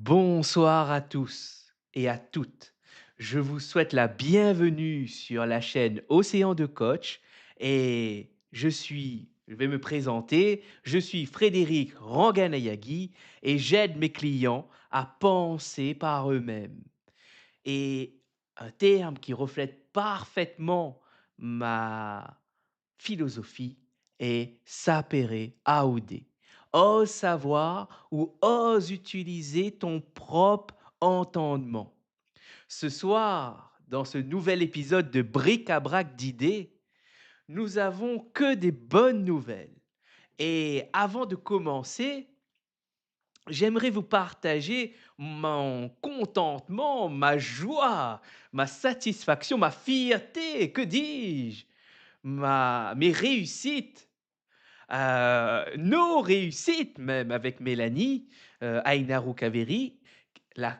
Bonsoir à tous et à toutes. Je vous souhaite la bienvenue sur la chaîne Océan de Coach et je vais me présenter, je suis Frédéric Ranganayagi et j'aide mes clients à penser par eux-mêmes. Et un terme qui reflète parfaitement ma philosophie est sapere aude. Ose savoir ou ose utiliser ton propre entendement. Ce soir, dans ce nouvel épisode de Bric-à-brac d'idées, nous avons que des bonnes nouvelles. Et avant de commencer, j'aimerais vous partager mon contentement, ma joie, ma satisfaction, ma fierté, que dis-je, mes réussites, nos réussites même avec Mélanie, Aïna Roukaveri, la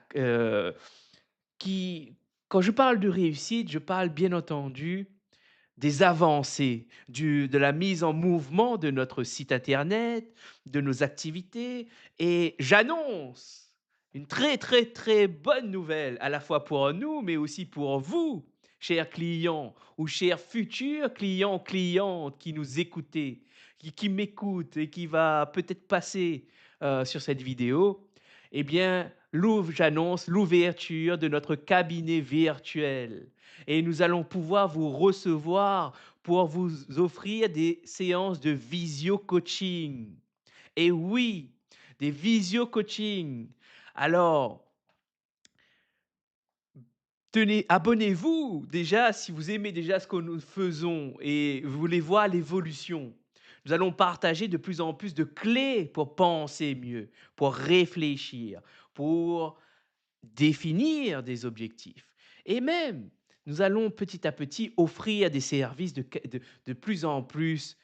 qui quand je parle de réussite, je parle bien entendu des avancées, de la mise en mouvement de notre site internet, de nos activités. Et j'annonce une très, très, très bonne nouvelle, à la fois pour nous, mais aussi pour vous, chers clients ou chers futurs clients, clientes qui nous écoutez, qui m'écoutent et qui va peut-être passer sur cette vidéo. Eh bien, j'annonce l'ouverture de notre cabinet virtuel et nous allons pouvoir vous recevoir pour vous offrir des séances de visio-coaching. Et oui, des visio-coaching. Alors, tenez, abonnez-vous déjà si vous aimez déjà ce que nous faisons et vous voulez voir l'évolution. Nous allons partager de plus en plus de clés pour penser mieux, pour réfléchir, pour définir des objectifs et même, nous allons petit à petit offrir des services de plus en plus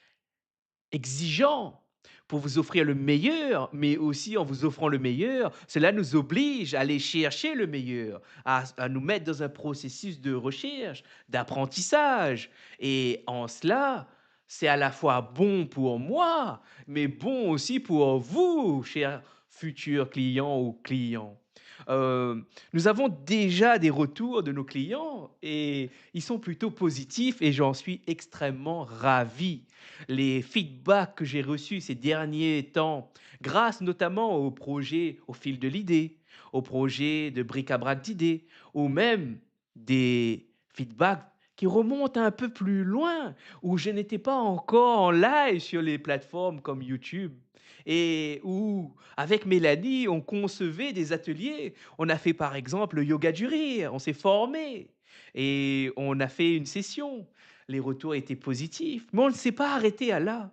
exigeants pour vous offrir le meilleur, mais aussi en vous offrant le meilleur, cela nous oblige à aller chercher le meilleur, à nous mettre dans un processus de recherche, d'apprentissage et en cela, c'est à la fois bon pour moi, mais bon aussi pour vous, chers futurs clients ou clients. Nous avons déjà des retours de nos clients et ils sont plutôt positifs et j'en suis extrêmement ravi. Les feedbacks que j'ai reçus ces derniers temps, grâce notamment au projet Au fil de l'idée, au projet de bric-à-brac d'idées, ou même des feedbacks qui remontent un peu plus loin, où je n'étais pas encore en live sur les plateformes comme YouTube et où, avec Mélanie, on concevait des ateliers. On a fait par exemple le yoga du rire, on s'est formé et on a fait une session. Les retours étaient positifs, mais on ne s'est pas arrêté à là.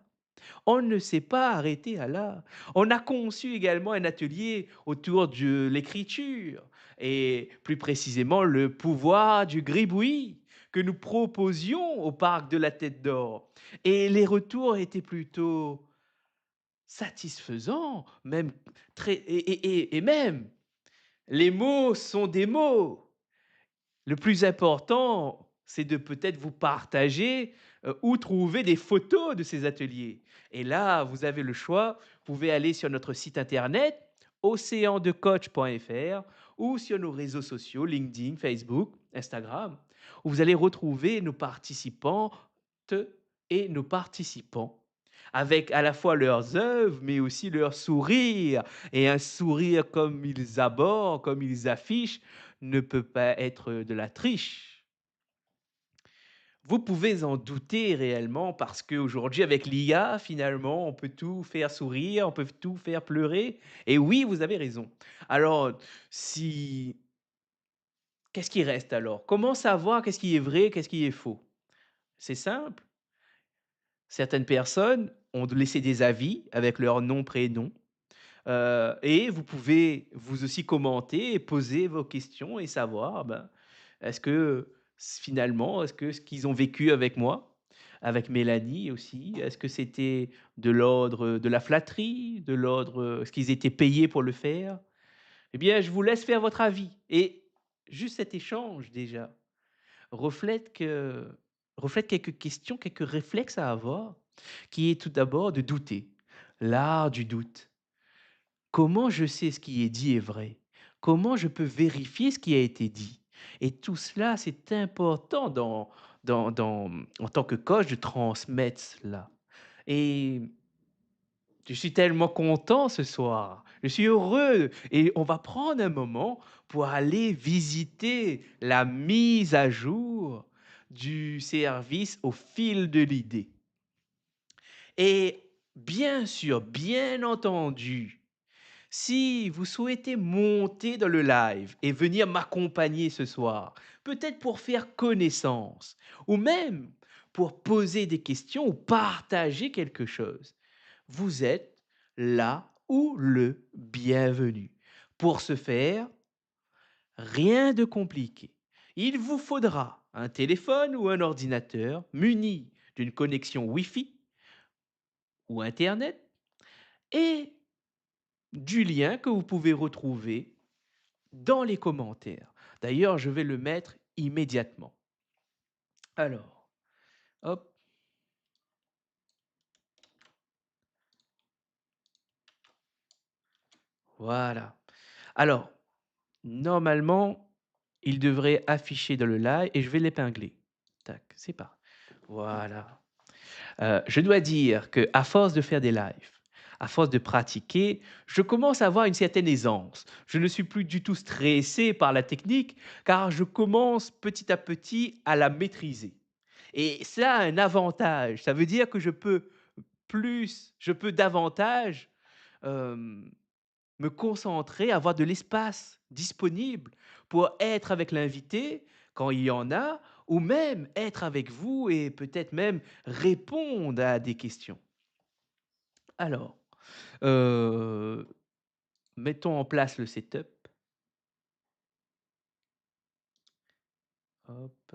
On ne s'est pas arrêté à là. On a conçu également un atelier autour de l'écriture et plus précisément le pouvoir du gribouillis que nous proposions au parc de la Tête d'Or. Et les retours étaient plutôt satisfaisants, même très et même les mots sont des mots. Le plus important, c'est de peut-être vous partager, ou trouver des photos de ces ateliers et là, vous avez le choix. Vous pouvez aller sur notre site internet oceandecoach.fr ou sur nos réseaux sociaux LinkedIn, Facebook, Instagram, où vous allez retrouver nos participantes et nos participants avec à la fois leurs œuvres, mais aussi leur sourire et un sourire comme ils abordent, comme ils affichent, ne peut pas être de la triche. Vous pouvez en douter réellement parce qu'aujourd'hui avec l'IA, finalement, on peut tout faire sourire, on peut tout faire pleurer et oui, vous avez raison. Alors si qu'est-ce qui reste alors? Comment savoir qu'est-ce qui est vrai, qu'est-ce qui est faux? C'est simple, certaines personnes ont laissé des avis avec leur nom, prénom. Et vous pouvez vous aussi commenter et poser vos questions et savoir, ben, est-ce que finalement, est-ce que ce qu'ils ont vécu avec moi, avec Mélanie aussi, est-ce que c'était de l'ordre de la flatterie, de l'ordre, est-ce qu'ils étaient payés pour le faire? Eh bien, je vous laisse faire votre avis et juste cet échange déjà reflète que reflète quelques questions, quelques réflexes à avoir, qui est tout d'abord de douter, l'art du doute. Comment je sais ce qui est dit est vrai? Comment je peux vérifier ce qui a été dit? Et tout cela, c'est important en tant que coach de transmettre cela. Et je suis tellement content ce soir. Je suis heureux et on va prendre un moment pour aller visiter la mise à jour du service au fil de l'idée. Et bien sûr, bien entendu, si vous souhaitez monter dans le live et venir m'accompagner ce soir, peut-être pour faire connaissance ou même pour poser des questions ou partager quelque chose, vous êtes là ou le bienvenu. Pour ce faire, rien de compliqué. Il vous faudra un téléphone ou un ordinateur muni d'une connexion Wi-Fi ou Internet et du lien que vous pouvez retrouver dans les commentaires. D'ailleurs, je vais le mettre immédiatement. Alors, hop, voilà. Alors, normalement, il devrait afficher dans le live et je vais l'épingler. Tac, c'est pas. Voilà. Je dois dire que à force de faire des lives, à force de pratiquer, je commence à avoir une certaine aisance. Je ne suis plus du tout stressé par la technique car je commence petit à petit à la maîtriser. Et ça a un avantage. Ça veut dire que je peux davantage hem, me concentrer, avoir de l'espace disponible pour être avec l'invité quand il y en a, ou même être avec vous et peut-être même répondre à des questions. Alors, heu, mettons en place le setup. Hop,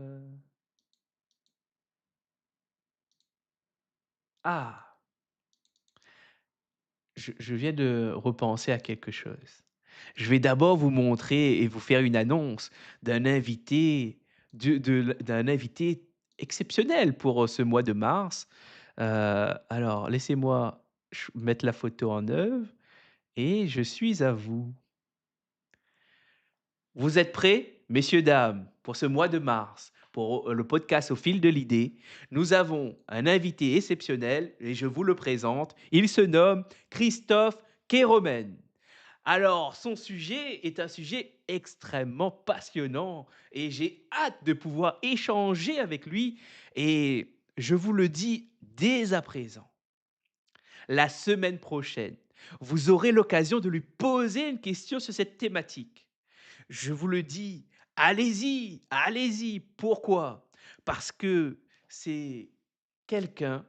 ah! Je viens de repenser à quelque chose. Je vais d'abord vous montrer et vous faire une annonce d'un invité d'un invité exceptionnel pour, ce mois de mars. Alors laissez-moi mettre la photo en œuvre et je suis à vous. Vous êtes prêts, messieurs, dames, pour ce mois de mars, pour le podcast Au fil de l'idée? Nous avons un invité exceptionnel et je vous le présente. Il se nomme Christophe Kéromen. Alors, son sujet est un sujet extrêmement passionnant et j'ai hâte de pouvoir échanger avec lui. Et je vous le dis dès à présent, la semaine prochaine, vous aurez l'occasion de lui poser une question sur cette thématique. Je vous le dis, allez-y, allez-y. Pourquoi? Parce que c'est quelqu'un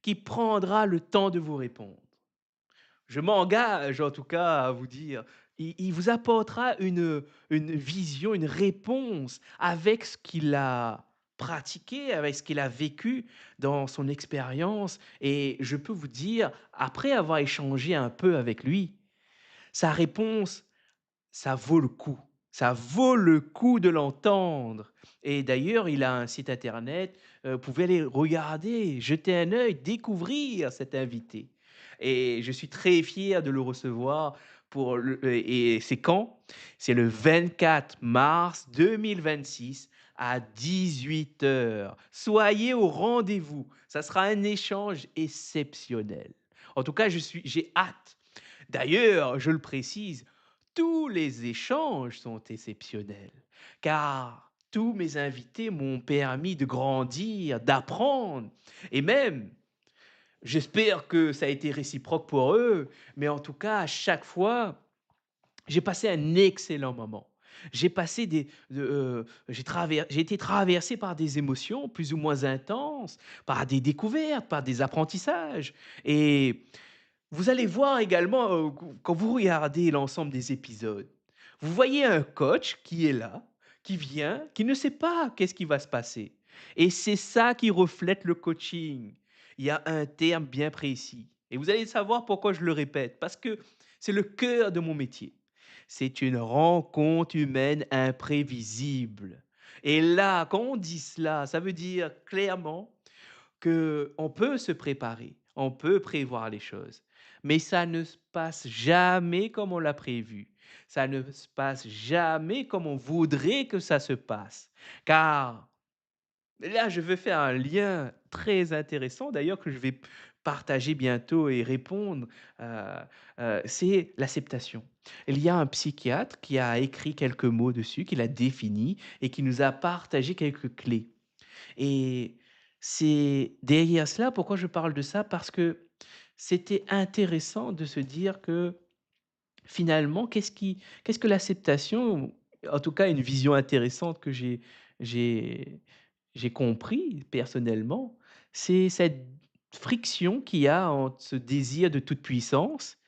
qui prendra le temps de vous répondre. Je m'engage en tout cas à vous dire, il vous apportera une vision, une réponse avec ce qu'il a pratiqué, avec ce qu'il a vécu dans son expérience et je peux vous dire, après avoir échangé un peu avec lui, sa réponse ça vaut le coup. Ça vaut le coup de l'entendre et d'ailleurs, il a un site internet, vous pouvez aller regarder, jeter un œil, découvrir cet invité et je suis très fier de le recevoir pour le et c'est quand? C'est le 24 mars 2026 à 18 heures. Soyez au rendez-vous, ça sera un échange exceptionnel. En tout cas, j'ai hâte. D'ailleurs, je le précise, tous les échanges sont exceptionnels, car tous mes invités m'ont permis de grandir, d'apprendre et même, j'espère que ça a été réciproque pour eux, mais en tout cas, à chaque fois, j'ai passé un excellent moment. J'ai passé j'ai été traversé par des émotions plus ou moins intenses, par des découvertes, par des apprentissages et vous allez voir également, quand vous regardez l'ensemble des épisodes, vous voyez un coach qui est là, qui vient, qui ne sait pas qu'est-ce qui va se passer et c'est ça qui reflète le coaching. Il y a un terme bien précis et vous allez savoir pourquoi je le répète, parce que c'est le cœur de mon métier. C'est une rencontre humaine imprévisible et là, quand on dit cela, ça veut dire clairement que on peut se préparer, on peut prévoir les choses, mais ça ne se passe jamais comme on l'a prévu. Ça ne se passe jamais comme on voudrait que ça se passe. Car là, je veux faire un lien très intéressant d'ailleurs que je vais partager bientôt et répondre, heu c'est l'acceptation. Il y a un psychiatre qui a écrit quelques mots dessus, qui l'a défini et qui nous a partagé quelques clés. Et c'est derrière cela, pourquoi je parle de ça? Parce que c'était intéressant de se dire que finalement, qu'est-ce que l'acceptation, en tout cas une vision intéressante que j'ai j'ai compris personnellement, c'est cette friction qu'il y a entre ce désir de toute puissance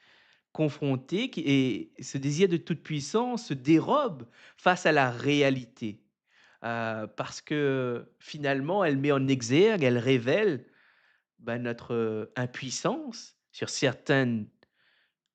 confronté qui et ce désir de toute puissance se dérobe face à la réalité. Parce que finalement, elle met en exergue, elle révèle, bah, notre, impuissance sur certaines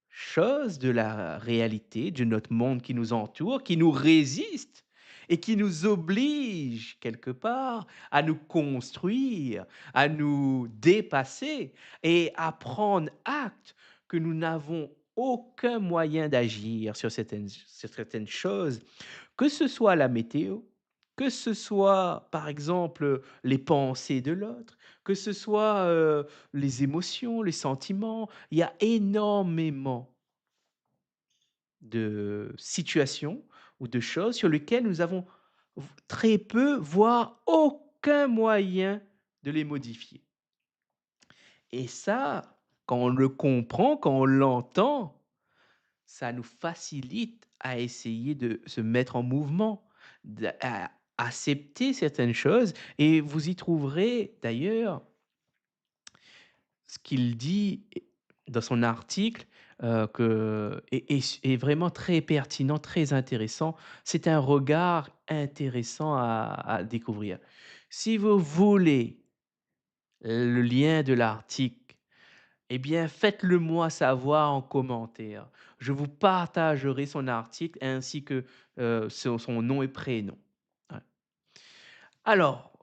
choses de la réalité, de notre monde qui nous entoure, qui nous résiste et qui nous oblige quelque part à nous construire, à nous dépasser et à prendre acte que nous n'avons aucun moyen d'agir sur certaines choses, que ce soit la météo, que ce soit, par exemple, les pensées de l'autre, que ce soit, les émotions, les sentiments. Il y a énormément de situations ou de choses sur lesquelles nous avons très peu, voire aucun moyen de les modifier. Et ça, quand on le comprend, quand on l'entend, ça nous facilite à essayer de se mettre en mouvement, à accepter certaines choses. Et vous y trouverez d'ailleurs ce qu'il dit dans son article, que est vraiment très pertinent, très intéressant. C'est un regard intéressant à découvrir. Si vous voulez le lien de l'article, eh bien, faites-le moi savoir en commentaire. Je vous partagerai son article ainsi que, son nom et prénom. Ouais. Alors,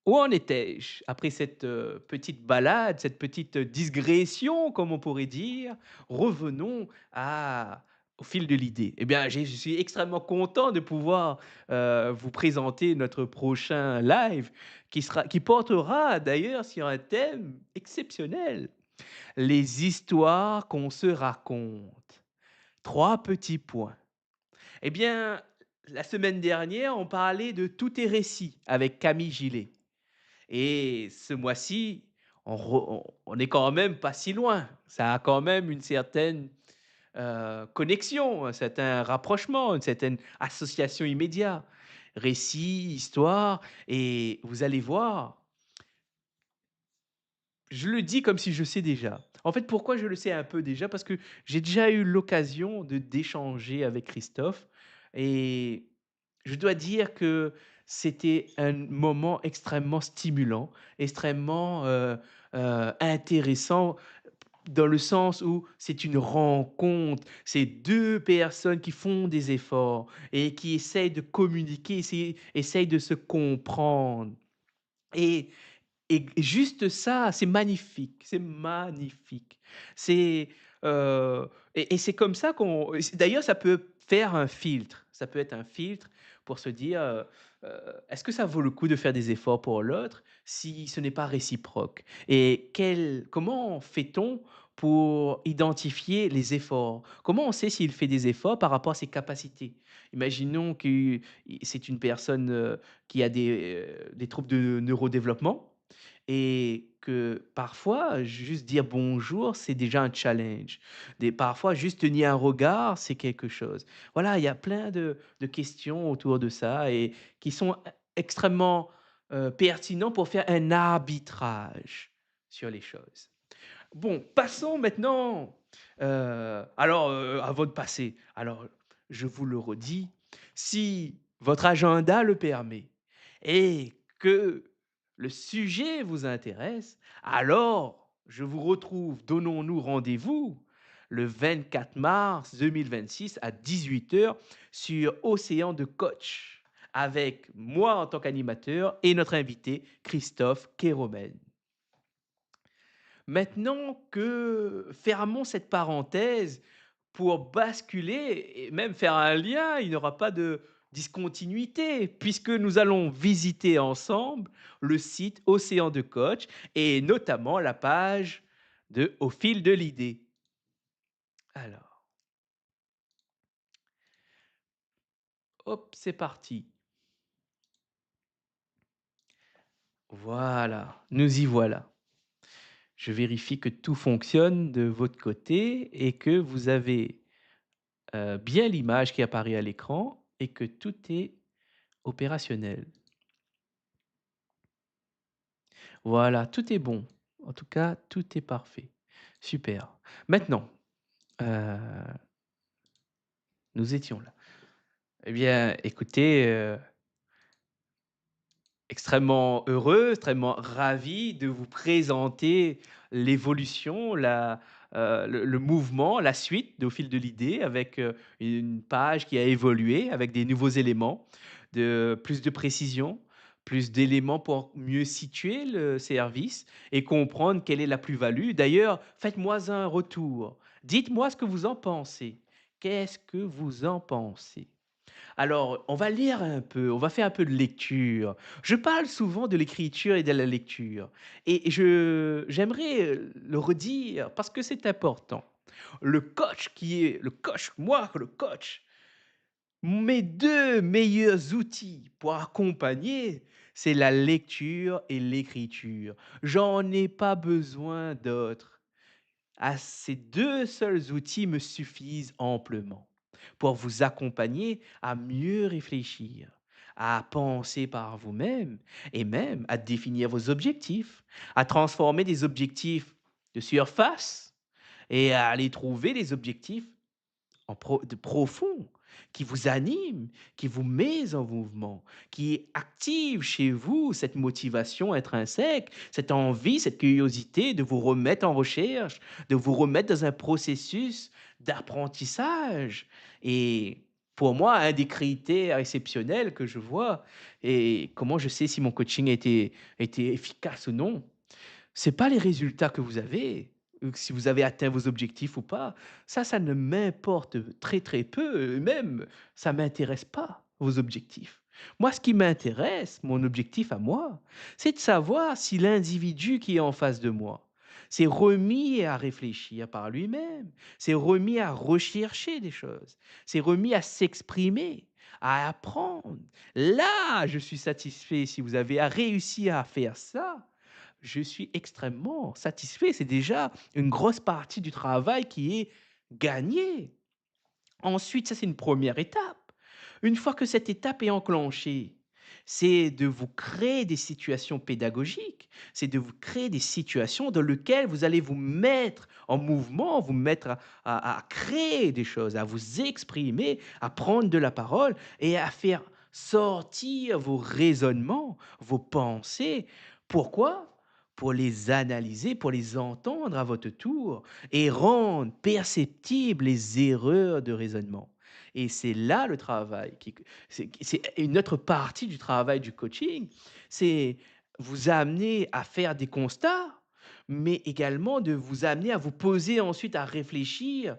où en étais-je? Après cette, petite balade, cette petite, digression, comme on pourrait dire, revenons à au fil de l'idée. Eh bien, je suis extrêmement content de pouvoir, vous présenter notre prochain live qui portera d'ailleurs sur un thème exceptionnel: les histoires qu'on se raconte. 3 petits points. Eh bien, la semaine dernière, on parlait de «Tout est récit» avec Camille Gillet. Et ce mois-ci, on est quand même pas si loin. Ça a quand même une certaine, connexion, un certain rapprochement, une certaine association immédiate. Récit, histoire et vous allez voir, je le dis comme si je sais déjà. En fait, pourquoi je le sais un peu déjà? Parce que j'ai déjà eu l'occasion d'échanger avec Christophe et je dois dire que c'était un moment extrêmement stimulant, extrêmement, intéressant dans le sens où c'est une rencontre, c'est 2 personnes qui font des efforts et qui essayent de communiquer, essayent de se comprendre et juste ça, c'est magnifique, c'est magnifique. C'est, et c'est comme ça qu'on et c'est d'ailleurs, ça peut faire un filtre. Ça peut être un filtre pour se dire, «Est-ce que ça vaut le coup de faire des efforts pour l'autre si ce n'est pas réciproque?» Et comment fait-on pour identifier les efforts? Comment on sait s'il fait des efforts par rapport à ses capacités? Imaginons que c'est une personne, qui a des troubles de neurodéveloppement et que parfois, juste dire bonjour, c'est déjà un challenge. Parfois, juste tenir un regard, c'est quelque chose. Voilà, il y a plein de questions autour de ça et qui sont extrêmement pertinents pour faire un arbitrage sur les choses. Bon, passons maintenant. Alors, avant de passer, alors je vous le redis, si votre agenda le permet et que le sujet vous intéresse, alors je vous retrouve, donnons-nous rendez-vous le 24 mars 2026 à 18 heures sur Océan de Coach avec moi en tant qu'animateur et notre invité Christophe Kéromen. Maintenant que fermons cette parenthèse pour basculer et même faire un lien, il n'y aura pas de discontinuité puisque nous allons visiter ensemble le site Océan de Coach et notamment la page de Au fil de l'idée. Alors, hop, c'est parti. Voilà, nous y voilà. Je vérifie que tout fonctionne de votre côté et que vous avez bien l'image qui apparaît à l'écran et que tout est opérationnel. Voilà, tout est bon. En tout cas, tout est parfait. Super. Maintenant, heu, nous étions là. Eh bien, écoutez, extrêmement heureux, extrêmement ravi de vous présenter l'évolution, le mouvement, la suite d'Au fil de l'idée avec, une page qui a évolué avec des nouveaux éléments, de plus de précision, plus d'éléments pour mieux situer le service et comprendre quelle est la plus-value. D'ailleurs, faites-moi un retour. Dites-moi ce que vous en pensez. Qu'est-ce que vous en pensez? Alors, on va lire un peu, on va faire un peu de lecture. Je parle souvent de l'écriture et de la lecture et j'aimerais, le redire parce que c'est important. Moi, le coach, mes 2 meilleurs outils pour accompagner, c'est la lecture et l'écriture. J'en ai pas besoin d'autres. Ces 2 seuls outils me suffisent amplement pour vous accompagner à mieux réfléchir, à penser par vous-même et même à définir vos objectifs, à transformer des objectifs de surface et à aller trouver des objectifs de profond, qui vous anime, qui vous met en mouvement, qui active chez vous cette motivation intrinsèque, cette envie, cette curiosité de vous remettre en recherche, de vous remettre dans un processus d'apprentissage. Et pour moi, un des critères exceptionnels que je vois et comment je sais si mon coaching a été efficace ou non, c'est pas les résultats que vous avez, si vous avez atteint vos objectifs ou pas. Ça ne m'importe très, très peu, même ça m'intéresse pas, vos objectifs. Moi, ce qui m'intéresse, mon objectif à moi, c'est de savoir si l'individu qui est en face de moi s'est remis à réfléchir par lui-même, s'est remis à rechercher des choses, s'est remis à s'exprimer, à apprendre. Là, je suis satisfait si vous avez réussi à faire ça, je suis extrêmement satisfait. C'est déjà une grosse partie du travail qui est gagnée. Ensuite, ça, c'est une première étape. Une fois que cette étape est enclenchée, c'est de vous créer des situations pédagogiques, c'est de vous créer des situations dans lesquelles vous allez vous mettre en mouvement, vous mettre à créer des choses, à vous exprimer, à prendre de la parole et à faire sortir vos raisonnements, vos pensées. Pourquoi? Pour les analyser, pour les entendre à votre tour et rendre perceptibles les erreurs de raisonnement. Et c'est là le travail, c'est une autre partie du travail du coaching, c'est vous amener à faire des constats, mais également de vous amener à vous poser ensuite à réfléchir.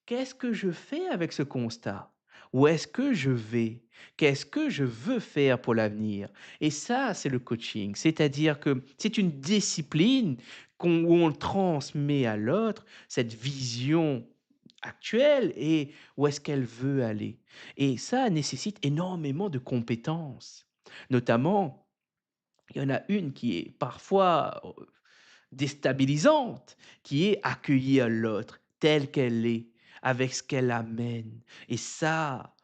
Qu'est-ce que je fais avec ce constat? Où est-ce que je vais? Qu'est-ce que je veux faire pour l'avenir? Et ça, c'est le coaching. C'est-à-dire que c'est une discipline où on transmet à l'autre cette vision actuelle et où est-ce qu'elle veut aller. Et ça nécessite énormément de compétences. Notamment, il y en a une qui est parfois déstabilisante, qui est accueillir l'autre telle qu'elle est, avec ce qu'elle amène. Et ça,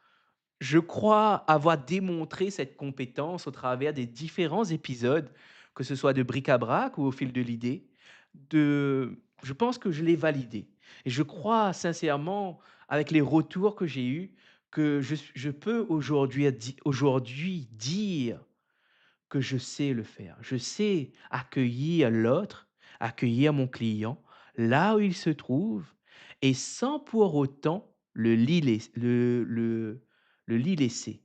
je crois avoir démontré cette compétence au travers des différents épisodes, que ce soit de Bric-à-Brac ou Au fil de l'idée. Je pense que je l'ai validé. Et je crois sincèrement, avec les retours que j'ai eus, que je peux aujourd'hui dire que je sais le faire. Je sais accueillir l'autre, accueillir mon client là où il se trouve et sans pour autant le lit laisser.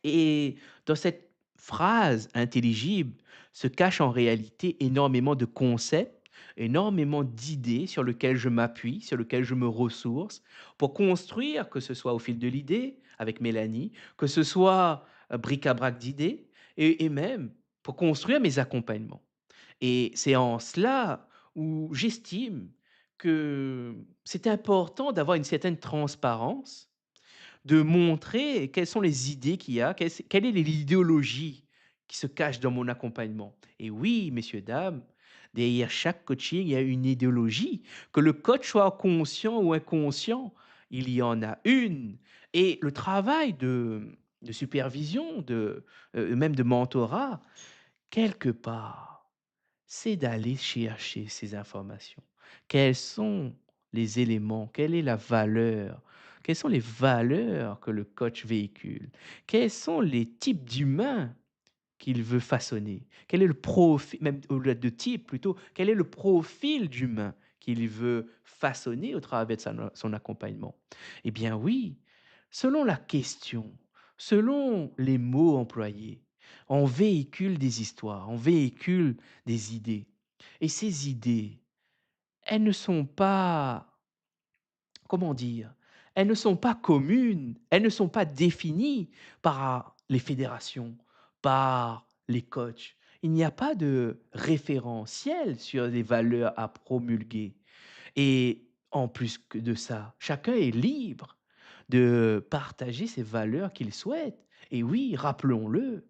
Et dans cette phrase intelligible se cache en réalité énormément de concepts, énormément d'idées sur lesquelles je m'appuie, sur lesquelles je me ressource pour construire, que ce soit au fil de l'idée avec Mélanie, que ce soit bric-à-brac d'idées et même pour construire mes accompagnements. Et c'est en cela où j'estime que c'est important d'avoir une certaine transparence, de montrer quelles sont les idées qu'il y a, quelle est l'idéologie qui se cache dans mon accompagnement. Et oui, messieurs, dames, derrière chaque coaching, il y a une idéologie. Que le coach soit conscient ou inconscient, il y en a une. Et le travail de supervision, même de mentorat, quelque part, c'est d'aller chercher ces informations. Quels sont les éléments? Quelle est la valeur? Quelles sont les valeurs que le coach véhicule? Quels sont les types d'humains qu'il veut façonner? Quel est le profil, même au-delà de type plutôt, quel est le profil d'humain qu'il veut façonner au travers de son accompagnement? Eh bien oui, selon la question, selon les mots employés, on véhicule des histoires, on véhicule des idées. Et ces idées, elles ne sont pas, comment dire? Elles ne sont pas communes, elles ne sont pas définies par les fédérations, par les coachs. Il n'y a pas de référentiel sur les valeurs à promulguer. Et en plus que de ça, chacun est libre de partager ses valeurs qu'il souhaite. Et oui, rappelons-le,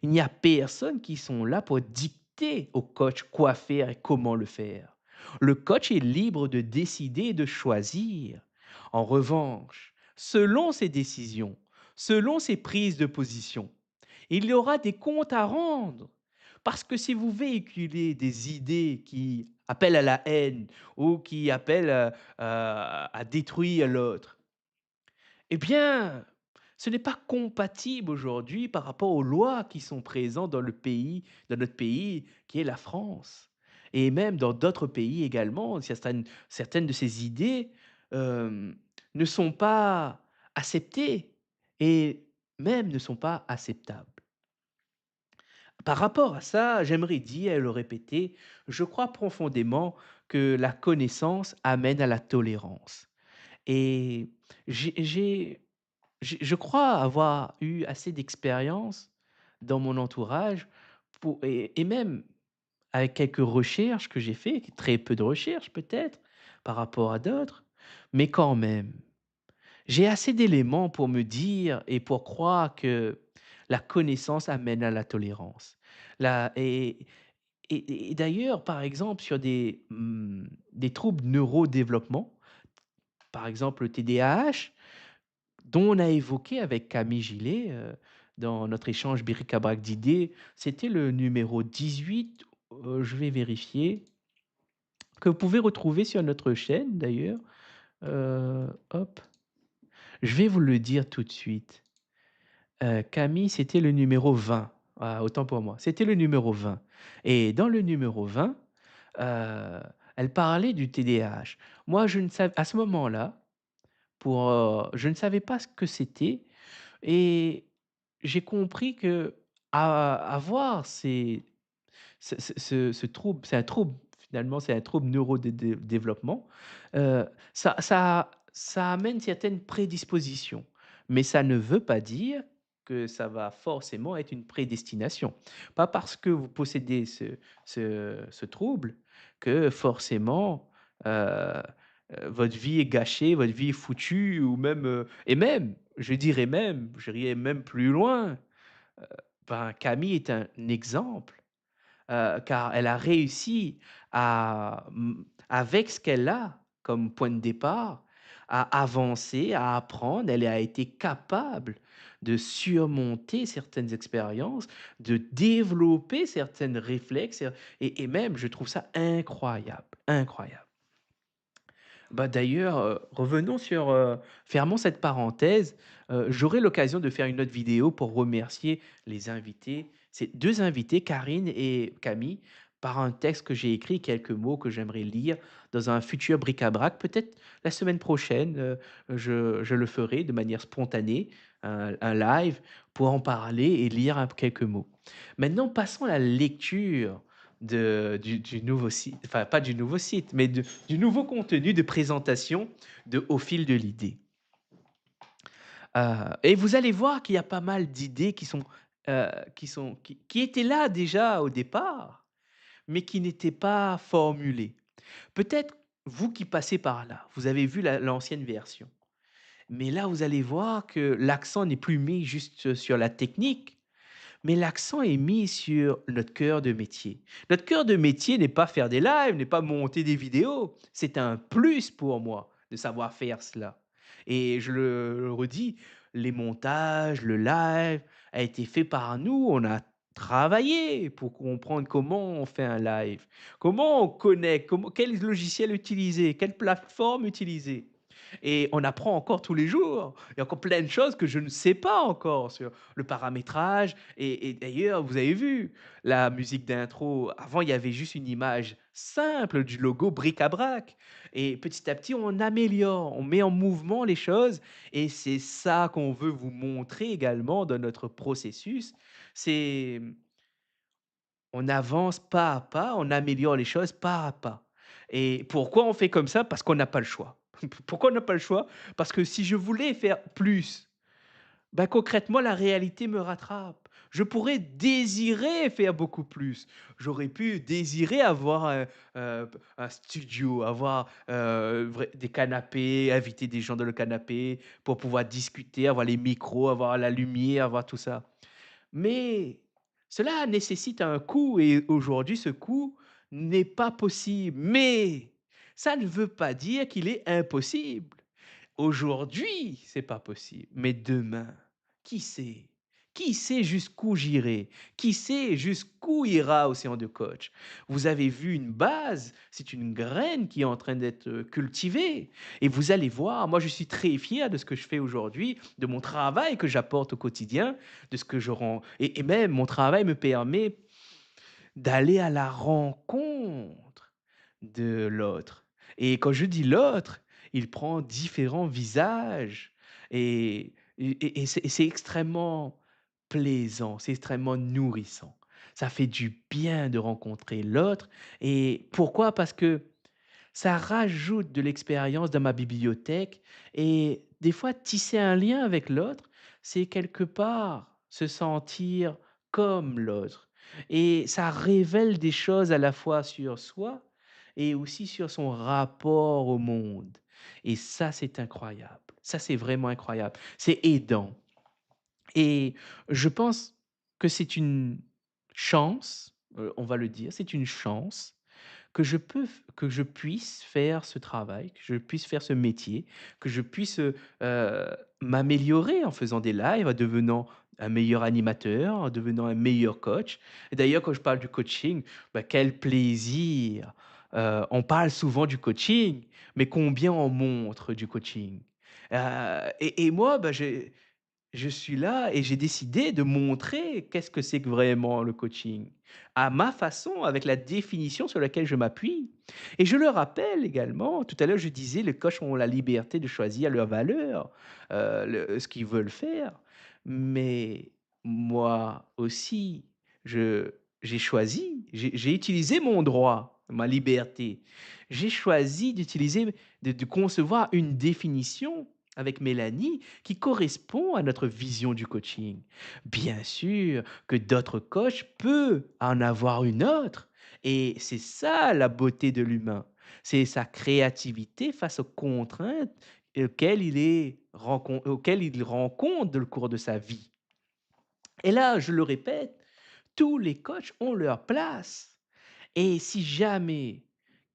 il n'y a personne qui sont là pour dicter au coach quoi faire et comment le faire. Le coach est libre de décider et de choisir. En revanche, selon ses décisions, selon ses prises de position, il y aura des comptes à rendre. Parce que si vous véhiculez des idées qui appellent à la haine ou qui appellent à détruire l'autre, eh bien, ce n'est pas compatible aujourd'hui par rapport aux lois qui sont présentes dans notre pays, qui est la France. Et même dans d'autres pays également, certaines de ces idées euh, ne sont pas acceptées et même ne sont pas acceptables. Par rapport à ça, j'aimerais dire et le répéter, je crois profondément que la connaissance amène à la tolérance. Et j'ai je crois avoir eu assez d'expérience dans mon entourage et même avec quelques recherches que j'ai fait, très peu de recherches peut-être par rapport à d'autres, mais quand même, j'ai assez d'éléments pour me dire et pour croire que la connaissance amène à la tolérance. La et d'ailleurs, par exemple, sur des troubles neurodéveloppement, par exemple le TDAH, dont on a évoqué avec Camille Gillet, dans notre échange bric-à-brac d'idées. C'était le numéro 18, je vais vérifier, que vous pouvez retrouver sur notre chaîne d'ailleurs. Hop, je vais vous le dire tout de suite. Camille, c'était le numéro 20. Ah, autant pour moi. C'était le numéro 20 et dans le numéro 20, elle parlait du TDAH. Moi, je ne savais à ce moment-là, je ne savais pas ce que c'était et j'ai compris que avoir ce trouble, c'est un trouble finalement, c'est un trouble neurodéveloppement, ça amène certaines prédispositions. Mais ça ne veut pas dire que ça va forcément être une prédestination. Pas parce que vous possédez ce trouble que forcément, heu votre vie est gâchée, votre vie est foutue ou même, et même, je dirais même, j'irais même plus loin, ben, Camille est un exemple, car elle a réussi avec ce qu'elle a comme point de départ, à avancer, à apprendre. Elle a été capable de surmonter certaines expériences, de développer certains réflexes et même je trouve ça incroyable, incroyable. Bah, d'ailleurs, revenons sur, fermons cette parenthèse. J'aurai l'occasion de faire une autre vidéo pour remercier les invités, ces 2 invités, Karine et Camille, par un texte que j'ai écrit, quelques mots que j'aimerais lire dans un futur bric-à-brac. Peut-être la semaine prochaine, je le ferai de manière spontanée, un live pour en parler et lire quelques mots. Maintenant, passons à la lecture du nouveau site, enfin pas du nouveau site, mais du nouveau contenu de présentation Au fil de l'idée. Et vous allez voir qu'il y a pas mal d'idées qui étaient là déjà au départ, mais qui n'étaient pas formulées. Peut-être vous qui passez par là, vous avez vu l'ancienne version. Mais là, vous allez voir que l'accent n'est plus mis juste sur la technique, mais l'accent est mis sur notre cœur de métier. Notre cœur de métier n'est pas faire des lives, n'est pas monter des vidéos. C'est un plus pour moi de savoir faire cela. Et je le redis, les montages, le live a été fait par nous. On a travaillé pour comprendre comment on fait un live, comment on connecte, quel logiciel utiliser, quelle plateforme utiliser. Et on apprend encore tous les jours. Il y a encore plein de choses que je ne sais pas encore sur le paramétrage. Et d'ailleurs, vous avez vu la musique d'intro. Avant, il y avait juste une image simple du logo bric-à-brac. Et petit à petit, on améliore, on met en mouvement les choses. Et c'est ça qu'on veut vous montrer également dans notre processus. C'est on avance pas à pas, on améliore les choses pas à pas. Et pourquoi on fait comme ça? Parce qu'on n'a pas le choix. Pourquoi on n'a pas le choix? Parce que si je voulais faire plus, bah, concrètement, la réalité me rattrape. Je pourrais désirer faire beaucoup plus. J'aurais pu désirer avoir un studio, avoir des canapés, inviter des gens dans le canapé pour pouvoir discuter, avoir les micros, avoir la lumière, avoir tout ça. Mais cela nécessite un coût et aujourd'hui, ce coût n'est pas possible. Mais ça ne veut pas dire qu'il est impossible. Aujourd'hui, c'est pas possible, mais demain, qui sait? Qui sait jusqu'où j'irai? Qui sait jusqu'où ira Océan de Coach? Vous avez vu une base, c'est une graine qui est en train d'être cultivée. Et vous allez voir, moi je suis très fier de ce que je fais aujourd'hui, de mon travail que j'apporte au quotidien, de ce que je rends. Et même mon travail me permet d'aller à la rencontre de l'autre. Et quand je dis l'autre, il prend différents visages et c'est extrêmement plaisant, c'est extrêmement nourrissant. Ça fait du bien de rencontrer l'autre et pourquoi? Parce que ça rajoute de l'expérience dans ma bibliothèque et des fois tisser un lien avec l'autre, c'est quelque part se sentir comme l'autre et ça révèle des choses à la fois sur soi et aussi sur son rapport au monde et ça, c'est incroyable. Ça, c'est vraiment incroyable. C'est aidant et je pense que c'est une chance, on va le dire, c'est une chance que je puisse faire ce travail, que je puisse faire ce métier, que je puisse, m'améliorer en faisant des lives, en devenant un meilleur animateur, en devenant un meilleur coach. Et d'ailleurs, quand je parle du coaching, bah, quel plaisir! On parle souvent du coaching, mais combien on montre du coaching? Et moi, bah, je suis là et j'ai décidé de montrer qu'est-ce que c'est que vraiment le coaching, à ma façon, avec la définition sur laquelle je m'appuie. Et je le rappelle également, tout à l'heure je disais, les coachs ont la liberté de choisir leurs valeurs, ce qu'ils veulent faire. Mais moi aussi, j'ai choisi, j'ai utilisé mon droit, ma liberté. J'ai choisi de concevoir une définition avec Mélanie qui correspond à notre vision du coaching. Bien sûr que d'autres coachs peuvent en avoir une autre et c'est ça la beauté de l'humain. C'est sa créativité face aux contraintes auxquelles il rencontre dans le cours de sa vie. Et là, je le répète, tous les coachs ont leur place. Et si jamais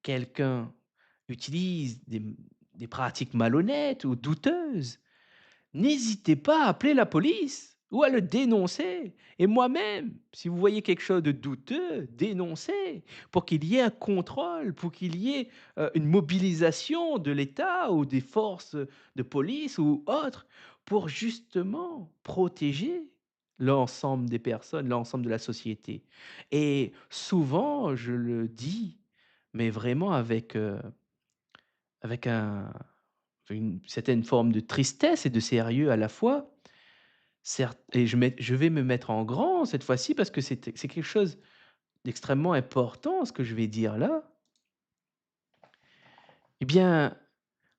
quelqu'un utilise des pratiques malhonnêtes ou douteuses, n'hésitez pas à appeler la police ou à le dénoncer. Et moi-même, si vous voyez quelque chose de douteux, dénoncez pour qu'il y ait un contrôle, pour qu'il y ait une mobilisation de l'État ou des forces de police ou autres pour justement protéger l'ensemble des personnes, l'ensemble de la société. Et souvent, je le dis, mais vraiment avec une certaine forme de tristesse et de sérieux à la fois. Certes et je vais me mettre en grand cette fois-ci parce que c'est quelque chose d'extrêmement important ce que je vais dire là. Eh bien,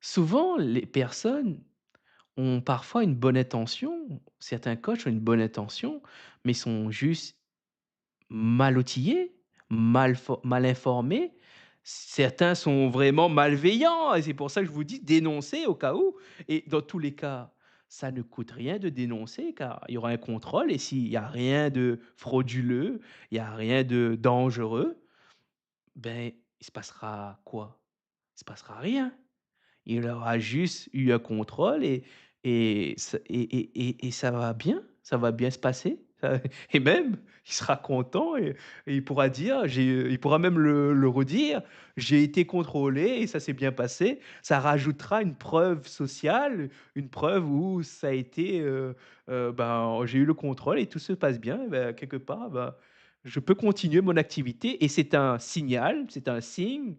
souvent les personnes ont parfois une bonne intention, certains coachs ont une bonne intention, mais sont juste mal outillés, mal informés. Certains sont vraiment malveillants et c'est pour ça que je vous dis dénoncer au cas où et dans tous les cas, ça ne coûte rien de dénoncer car il y aura un contrôle et s'il y a rien de frauduleux, il y a rien de dangereux, ben, il se passera quoi? Il se passera rien. Il aura juste eu un contrôle et ça va bien se passer. Et même, il sera content et il pourra dire, il pourra même le redire: «J'ai été contrôlé et ça s'est bien passé». Ça rajoutera une preuve sociale, une preuve où ça a été, ben, j'ai eu le contrôle et tout se passe bien et bah, quelque part, bah, je peux continuer mon activité et c'est un signal, c'est un signe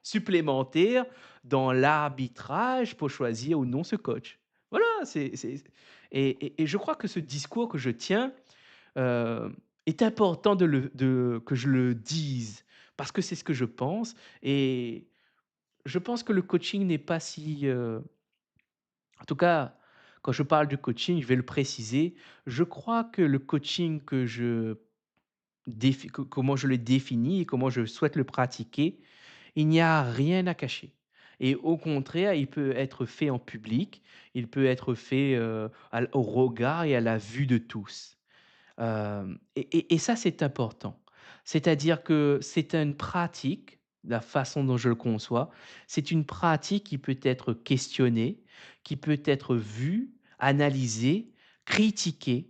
supplémentaire dans l'arbitrage pour choisir ou non ce coach. Voilà, c'est et je crois que ce discours que je tiens, heu, est important de que je le dise parce que c'est ce que je pense et je pense que le coaching n'est pas si, en tout cas, quand je parle du coaching, je vais le préciser, je crois que le coaching que je comment je le définis et comment je souhaite le pratiquer, il n'y a rien à cacher et au contraire, il peut être fait en public, il peut être fait, au regard et à la vue de tous. Et ça, c'est important. C'est-à-dire que c'est une pratique, la façon dont je le conçois, c'est une pratique qui peut être questionnée, qui peut être vue, analysée, critiquée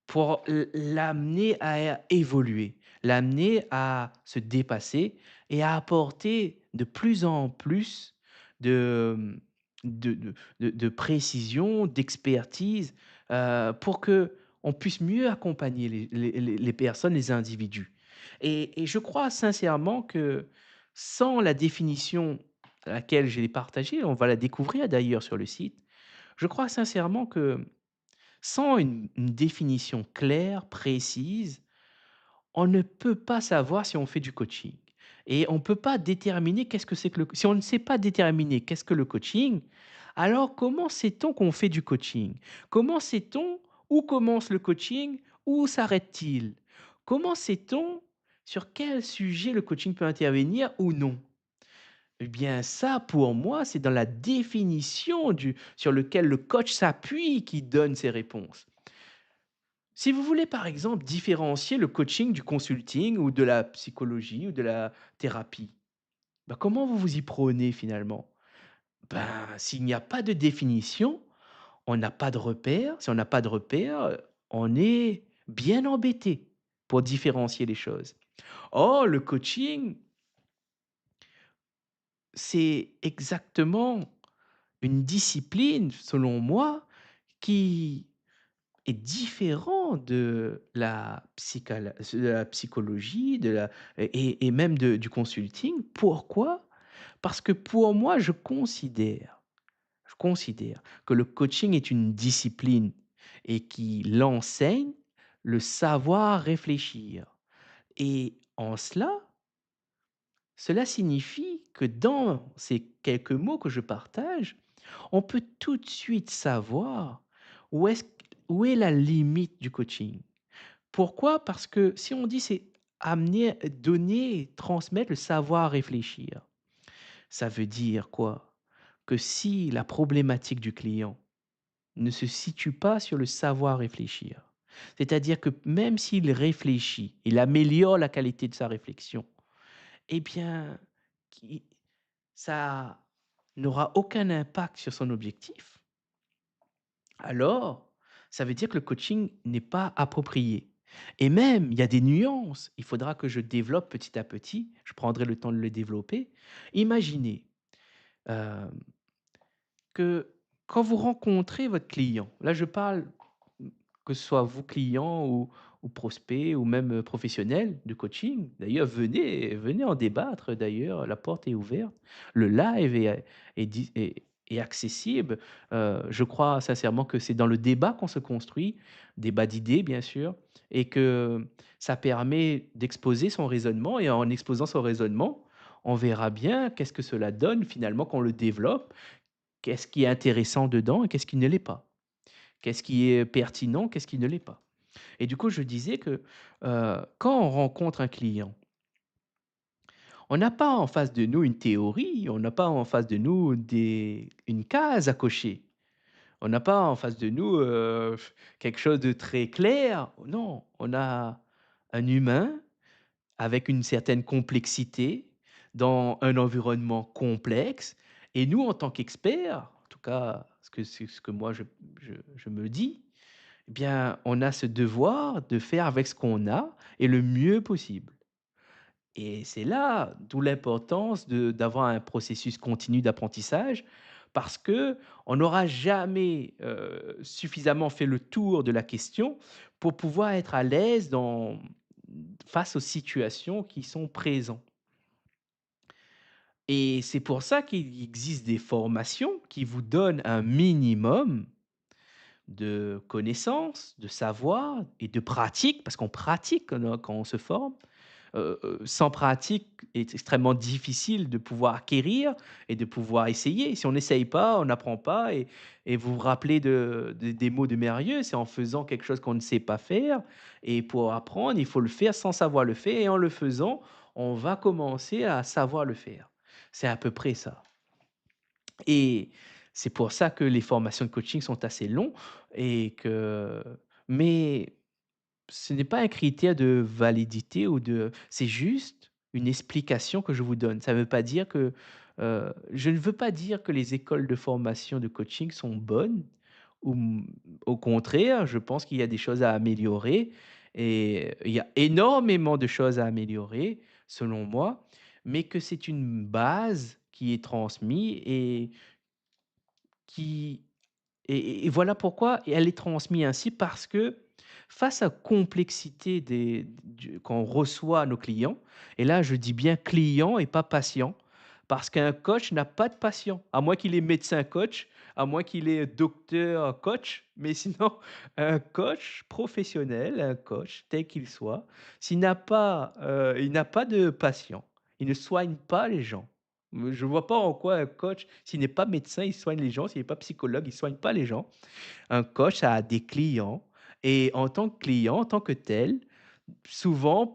pour l'amener à évoluer, l'amener à se dépasser et à apporter de plus en plus de, de précision, d'expertise, pour que on puisse mieux accompagner les personnes, les individus. Et je crois sincèrement que sans la définition à laquelle je l'ai partagée, on va la découvrir d'ailleurs sur le site, je crois sincèrement que sans une définition claire, précise, on ne peut pas savoir si on fait du coaching. Et on ne peut pas déterminer qu'est-ce que c'est que le si on ne sait pas déterminer qu'est-ce que le coaching, alors comment sait-on qu'on fait du coaching? Comment sait-on où commence le coaching? Où s'arrête-t-il? Comment sait-on sur quel sujet le coaching peut intervenir ou non? Eh bien ça, pour moi, c'est dans la définition sur lequel le coach s'appuie qui donne ses réponses. Si vous voulez, par exemple, différencier le coaching du consulting ou de la psychologie ou de la thérapie, bah, comment vous vous y prenez finalement? Ben, s'il n'y a pas de définition, on n'a pas de repère. Si on n'a pas de repère, on est bien embêté pour différencier les choses. Or, le coaching, c'est exactement une discipline, selon moi, qui est différent de la psychologie, et même du consulting. Pourquoi? Parce que pour moi, je considère que le coaching est une discipline et qu'il enseigne le savoir réfléchir. Et en cela, cela signifie que dans ces quelques mots que je partage, on peut tout de suite savoir où est où est la limite du coaching. Pourquoi? Parce que si on dit c'est amener, donner, transmettre le savoir réfléchir, ça veut dire quoi? Que si la problématique du client ne se situe pas sur le savoir réfléchir, c'est-à-dire que même s'il réfléchit, il améliore la qualité de sa réflexion, eh bien, qui ça n'aura aucun impact sur son objectif, alors ça veut dire que le coaching n'est pas approprié. Et même, il y a des nuances, il faudra que je développe petit à petit, je prendrai le temps de le développer. Imaginez, hem, que quand vous rencontrez votre client, là je parle, que ce soit vous client ou prospect ou même, professionnel de coaching, d'ailleurs venez en débattre d'ailleurs, la porte est ouverte. Le live est et accessible, je crois sincèrement que c'est dans le débat qu'on se construit, débat d'idées bien sûr, et que ça permet d'exposer son raisonnement et en exposant son raisonnement, on verra bien qu'est-ce que cela donne finalement quand on le développe, qu'est-ce qui est intéressant dedans et qu'est-ce qui ne l'est pas. Qu'est-ce qui est pertinent, qu'est-ce qui ne l'est pas. Et du coup, je disais que, quand on rencontre un client, on n'a pas en face de nous une théorie, on n'a pas en face de nous une case à cocher. On n'a pas en face de nous, quelque chose de très clair. Non, on a un humain avec une certaine complexité, dans un environnement complexe et nous, en tant qu'experts, en tout cas, c'est ce que moi je me dis, eh bien, on a ce devoir de faire avec ce qu'on a et le mieux possible. Et c'est là, d'où l'importance d'avoir un processus continu d'apprentissage parce que on n'aura jamais, suffisamment fait le tour de la question pour pouvoir être à l'aise face aux situations qui sont présentes. Et c'est pour ça qu'il existe des formations qui vous donnent un minimum de connaissances, de savoir et de pratique, parce qu'on pratique quand on se forme. Sans pratique, est extrêmement difficile de pouvoir acquérir et de pouvoir essayer. Si on n'essaye pas, on n'apprend pas et vous vous rappelez des mots de Mérieux, c'est en faisant quelque chose qu'on ne sait pas faire et pour apprendre, il faut le faire sans savoir le faire et en le faisant, on va commencer à savoir le faire. C'est à peu près ça. Et c'est pour ça que les formations de coaching sont assez longs et que mais ce n'est pas un critère de validité ou de c'est juste une explication que je vous donne. Ça ne veut pas dire que, je ne veux pas dire que les écoles de formation de coaching sont bonnes ou au contraire, je pense qu'il y a des choses à améliorer et il y a énormément de choses à améliorer selon moi, mais que c'est une base qui est transmise et qui et voilà pourquoi elle est transmise ainsi parce que face à complexité qu'on reçoit nos clients et là je dis bien client et pas patient, parce qu'un coach n'a pas de patient, à moins qu'il est médecin coach, à moins qu'il est docteur coach, mais sinon un coach professionnel, un coach tel qu'il soit, il n'a pas de patient. Il ne soigne pas les gens. Je ne vois pas en quoi un coach, s'il n'est pas médecin, il soigne les gens, s'il n'est pas psychologue, il ne soigne pas les gens. Un coach a des clients et en tant que client, en tant que tel, souvent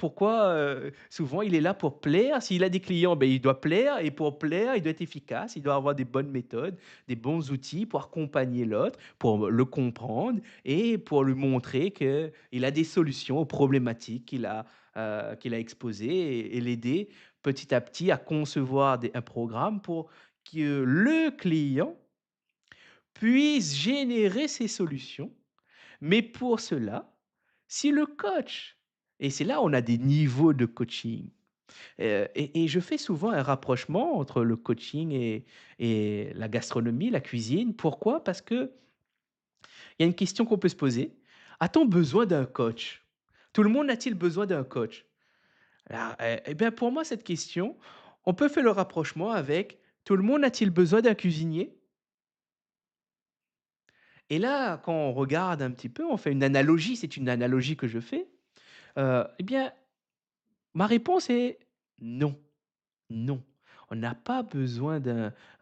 il est là pour plaire. S'il a des clients, ben il doit plaire et pour plaire, il doit être efficace, il doit avoir des bonnes méthodes, des bons outils pour accompagner l'autre, pour le comprendre et pour lui montrer qu'il a des solutions aux problématiques qu'il a exposées et l'aider petit à petit à concevoir un programme pour que le client puisse générer ses solutions. Mais pour cela, si le coach et c'est là où on a des niveaux de coaching, et je fais souvent un rapprochement entre le coaching et la gastronomie, la cuisine. Pourquoi? Parce qu'il y a une question qu'on peut se poser: «A-t-on besoin d'un coach? Tout le monde a-t-il besoin d'un coach?» Alors, et bien, pour moi, cette question, on peut faire le rapprochement avec: «Tout le monde a-t-il besoin d'un cuisinier?» Et là, quand on regarde un petit peu, on fait une analogie, c'est une analogie que je fais, et bien, ma réponse est non, non. On n'a pas besoin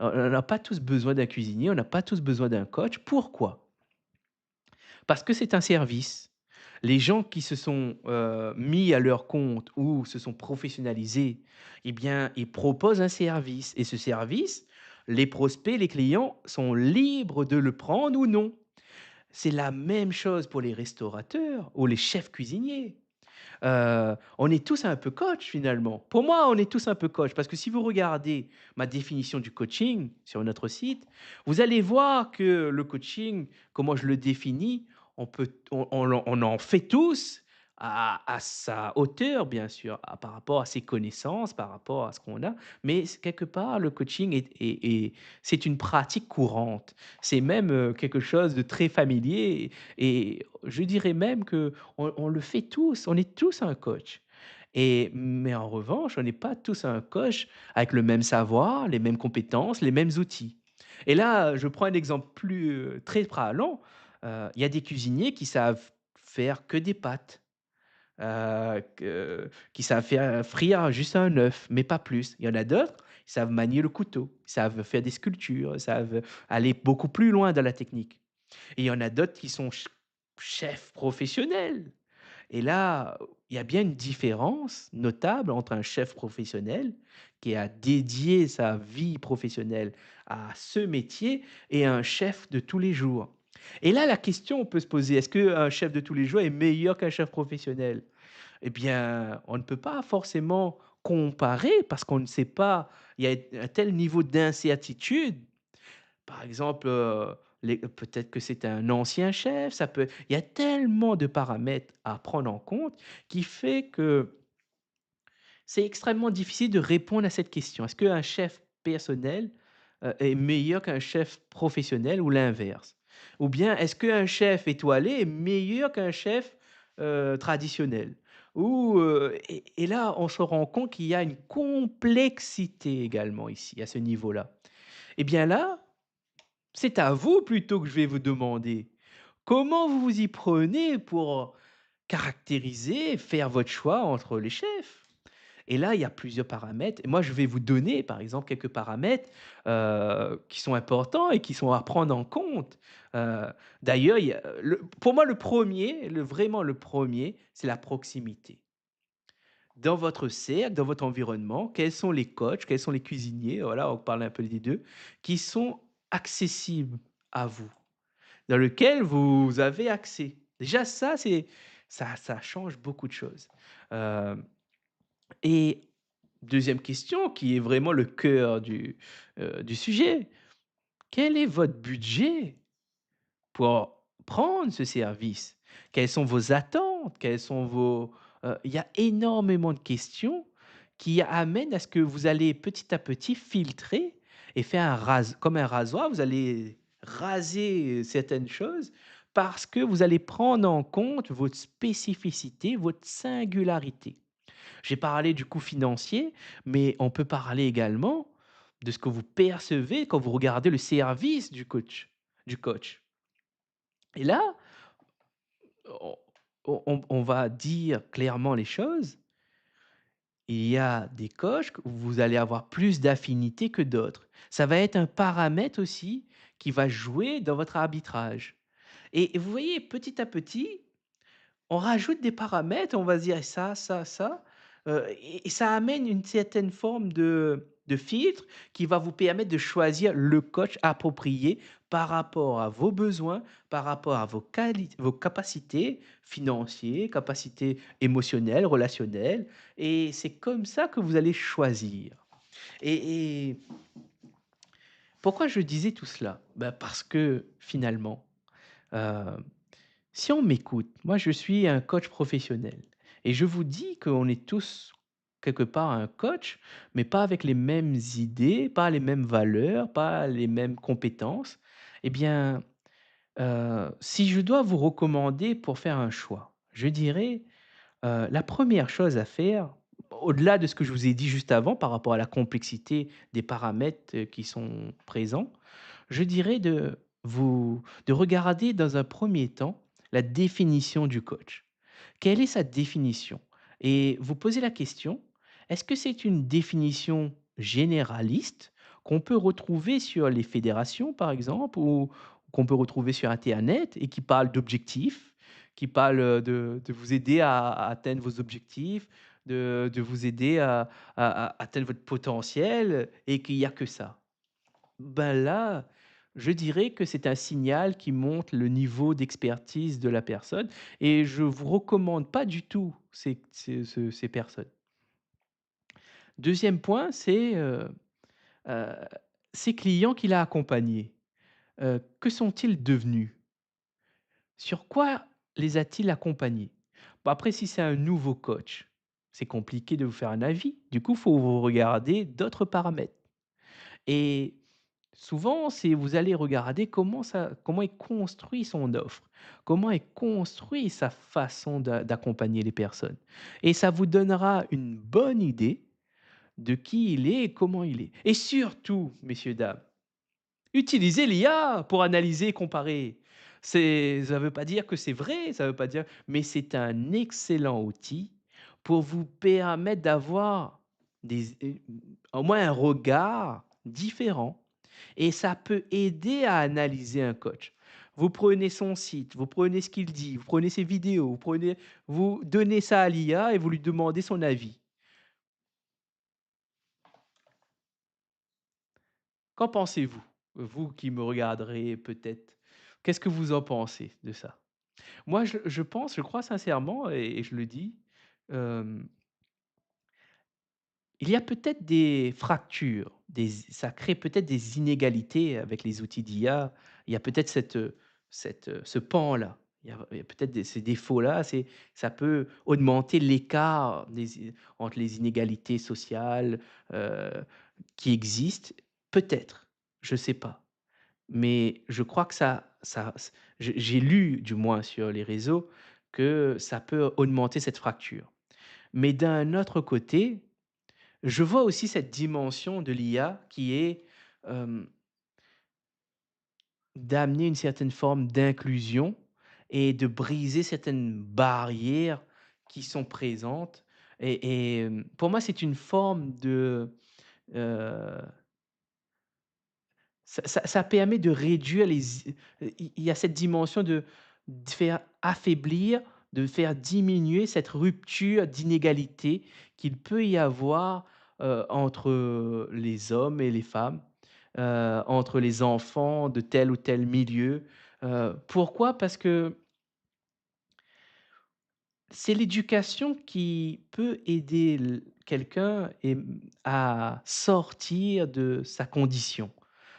on n'a pas tous besoin d'un cuisinier, on n'a pas tous besoin d'un coach. Pourquoi? Parce que c'est un service. Les gens qui se sont, mis à leur compte ou se sont professionnalisés, eh bien, ils proposent un service et ce service, les prospects, les clients sont libres de le prendre ou non. C'est la même chose pour les restaurateurs ou les chefs cuisiniers. On est tous un peu coach finalement. Pour moi, on est tous un peu coach parce que si vous regardez ma définition du coaching sur notre site, vous allez voir que le coaching, comment je le définis, on en fait tous à sa hauteur, bien sûr, par rapport à ses connaissances, par rapport à ce qu'on a. Mais quelque part, le coaching c'est une pratique courante. C'est même quelque chose de très familier et je dirais même que on le fait tous, on est tous un coach mais en revanche, on n'est pas tous un coach avec le même savoir, les mêmes compétences, les mêmes outils. Et là, je prends un exemple plus, très parlant, il y a des cuisiniers qui savent faire que des pâtes, qui savent faire frire juste un œuf, mais pas plus. Il y en a d'autres, ils savent manier le couteau, ils savent faire des sculptures, ils savent aller beaucoup plus loin dans la technique. Et il y en a d'autres qui sont chefs professionnels. Et là, il y a bien une différence notable entre un chef professionnel qui a dédié sa vie professionnelle à ce métier et un chef de tous les jours. Et là, la question peut se poser, est-ce qu'un chef de tous les jours est meilleur qu'un chef professionnel? Eh bien, on ne peut pas forcément comparer parce qu'on ne sait pas, il y a un tel niveau d'incertitude. Par exemple, peut-être que c'est un ancien chef, ça peut il y a tellement de paramètres à prendre en compte qui fait que c'est extrêmement difficile de répondre à cette question. Est-ce qu'un chef personnel, est meilleur qu'un chef professionnel ou l'inverse? Ou bien est-ce qu'un chef étoilé est meilleur qu'un chef, traditionnel? Ou, et là, on se rend compte qu'il y a une complexité également ici, à ce niveau-là. Et bien là, c'est à vous plutôt que je vais vous demander. Comment vous vous y prenez pour caractériser, faire votre choix entre les chefs? Et là, il y a plusieurs paramètres. Et moi, je vais vous donner, par exemple, quelques paramètres qui sont importants et qui sont à prendre en compte. Euh, D'ailleurs, pour moi, le premier, vraiment le premier, c'est la proximité. Dans votre cercle, dans votre environnement, quels sont les coachs, quels sont les cuisiniers, voilà, on parle un peu des deux, qui sont accessibles à vous? Dans lequel vous avez accès. Déjà ça, ça change beaucoup de choses. Hem Et deuxième question qui est vraiment le cœur du sujet, quel est votre budget pour prendre ce service? Quelles sont vos attentes? Quelles sont vos il y a énormément de questions qui amènent à ce que vous allez petit à petit filtrer et faire comme un rasoir, vous allez raser certaines choses parce que vous allez prendre en compte votre spécificité, votre singularité. J'ai parlé du coût financier, mais on peut parler également de ce que vous percevez quand vous regardez le service du coach. Et là, on on va dire clairement les choses. Il y a des coachs où vous allez avoir plus d'affinité que d'autres. Ça va être un paramètre aussi qui va jouer dans votre arbitrage. Et vous voyez, petit à petit, on rajoute des paramètres, on va se dire ça, et ça amène une certaine forme de filtre qui va vous permettre de choisir le coach approprié par rapport à vos besoins, par rapport à vos capacités financières, capacités émotionnelles, relationnelles, et c'est comme ça que vous allez choisir. Et pourquoi je disais tout cela? Bah, parce que finalement, heu si on m'écoute, moi je suis un coach professionnel et je vous dis qu'on est tous quelque part un coach, mais pas avec les mêmes idées, pas les mêmes valeurs, pas les mêmes compétences. Eh bien, si je dois vous recommander pour faire un choix, je dirais, la première chose à faire, au-delà de ce que je vous ai dit juste avant par rapport à la complexité des paramètres, qui sont présents, je dirais de regarder dans un premier temps la définition du coach. Quelle est sa définition? Et vous posez la question, est-ce que c'est une définition généraliste qu'on peut retrouver sur les fédérations, par exemple, ou qu'on peut retrouver sur internet et qui parle d'objectifs, qui parle, de vous aider à atteindre vos objectifs, de vous aider à atteindre votre potentiel et qu'il y a que ça? Ben là, je dirais que c'est un signal qui montre le niveau d'expertise de la personne et je vous recommande pas du tout ces personnes. Deuxième point, c'est, heu, ces clients qu'il a accompagnés, que sont-ils devenus? Sur quoi les a-t-il accompagnés? Bon après si c'est un nouveau coach, c'est compliqué de vous faire un avis. Du coup, il faut vous regarder d'autres paramètres. Et souvent, c'est vous allez regarder comment est construit son offre, comment est construit sa façon d'accompagner les personnes. Et ça vous donnera une bonne idée de qui il est et comment il est. Et surtout, messieurs, dames, Utilisez l'IA pour analyser et comparer. Ça ne veut pas dire que c'est vrai, ça veut pas dire mais c'est un excellent outil pour vous permettre d'avoir au moins un regard différent et ça peut aider à analyser un coach. Vous prenez son site, vous prenez ce qu'il dit, vous prenez ses vidéos, vous donnez ça à l'IA et vous lui demandez son avis. Qu'en pensez-vous? Vous qui me regarderez peut-être, qu'est-ce que vous en pensez de ça? Moi, je pense, je crois sincèrement et je le dis, hem, il y a peut-être des fractures, ça crée peut-être des inégalités avec les outils d'IA. Il y a peut-être ce pan-là. Il y a peut-être ces défauts-là, ça peut augmenter l'écart entre les inégalités sociales, heu, qui existent. Peut-être, je ne sais pas. Mais je crois que j'ai lu du moins sur les réseaux que ça peut augmenter cette fracture. Mais d'un autre côté, je vois aussi cette dimension de l'IA qui est, hem, d'amener une certaine forme d'inclusion et de briser certaines barrières qui sont présentes pour moi, c'est une forme heu ça permet de réduire il y a cette dimension de faire affaiblir, de faire diminuer cette rupture d'inégalité qu'il peut y avoir, entre les hommes et les femmes, entre les enfants de tel ou tel milieu. Pourquoi? Parce que c'est l'éducation qui peut aider quelqu'un à sortir de sa condition,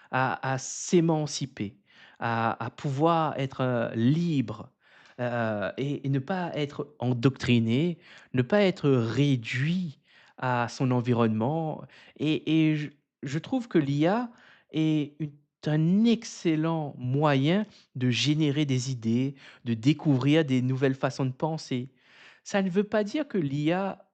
à s'émanciper, à pouvoir être libre et ne pas être endoctriné, ne pas être réduit à son environnement. Je trouve que l'IA est un excellent moyen de générer des idées, de découvrir des nouvelles façons de penser. Ça ne veut pas dire que l'IA,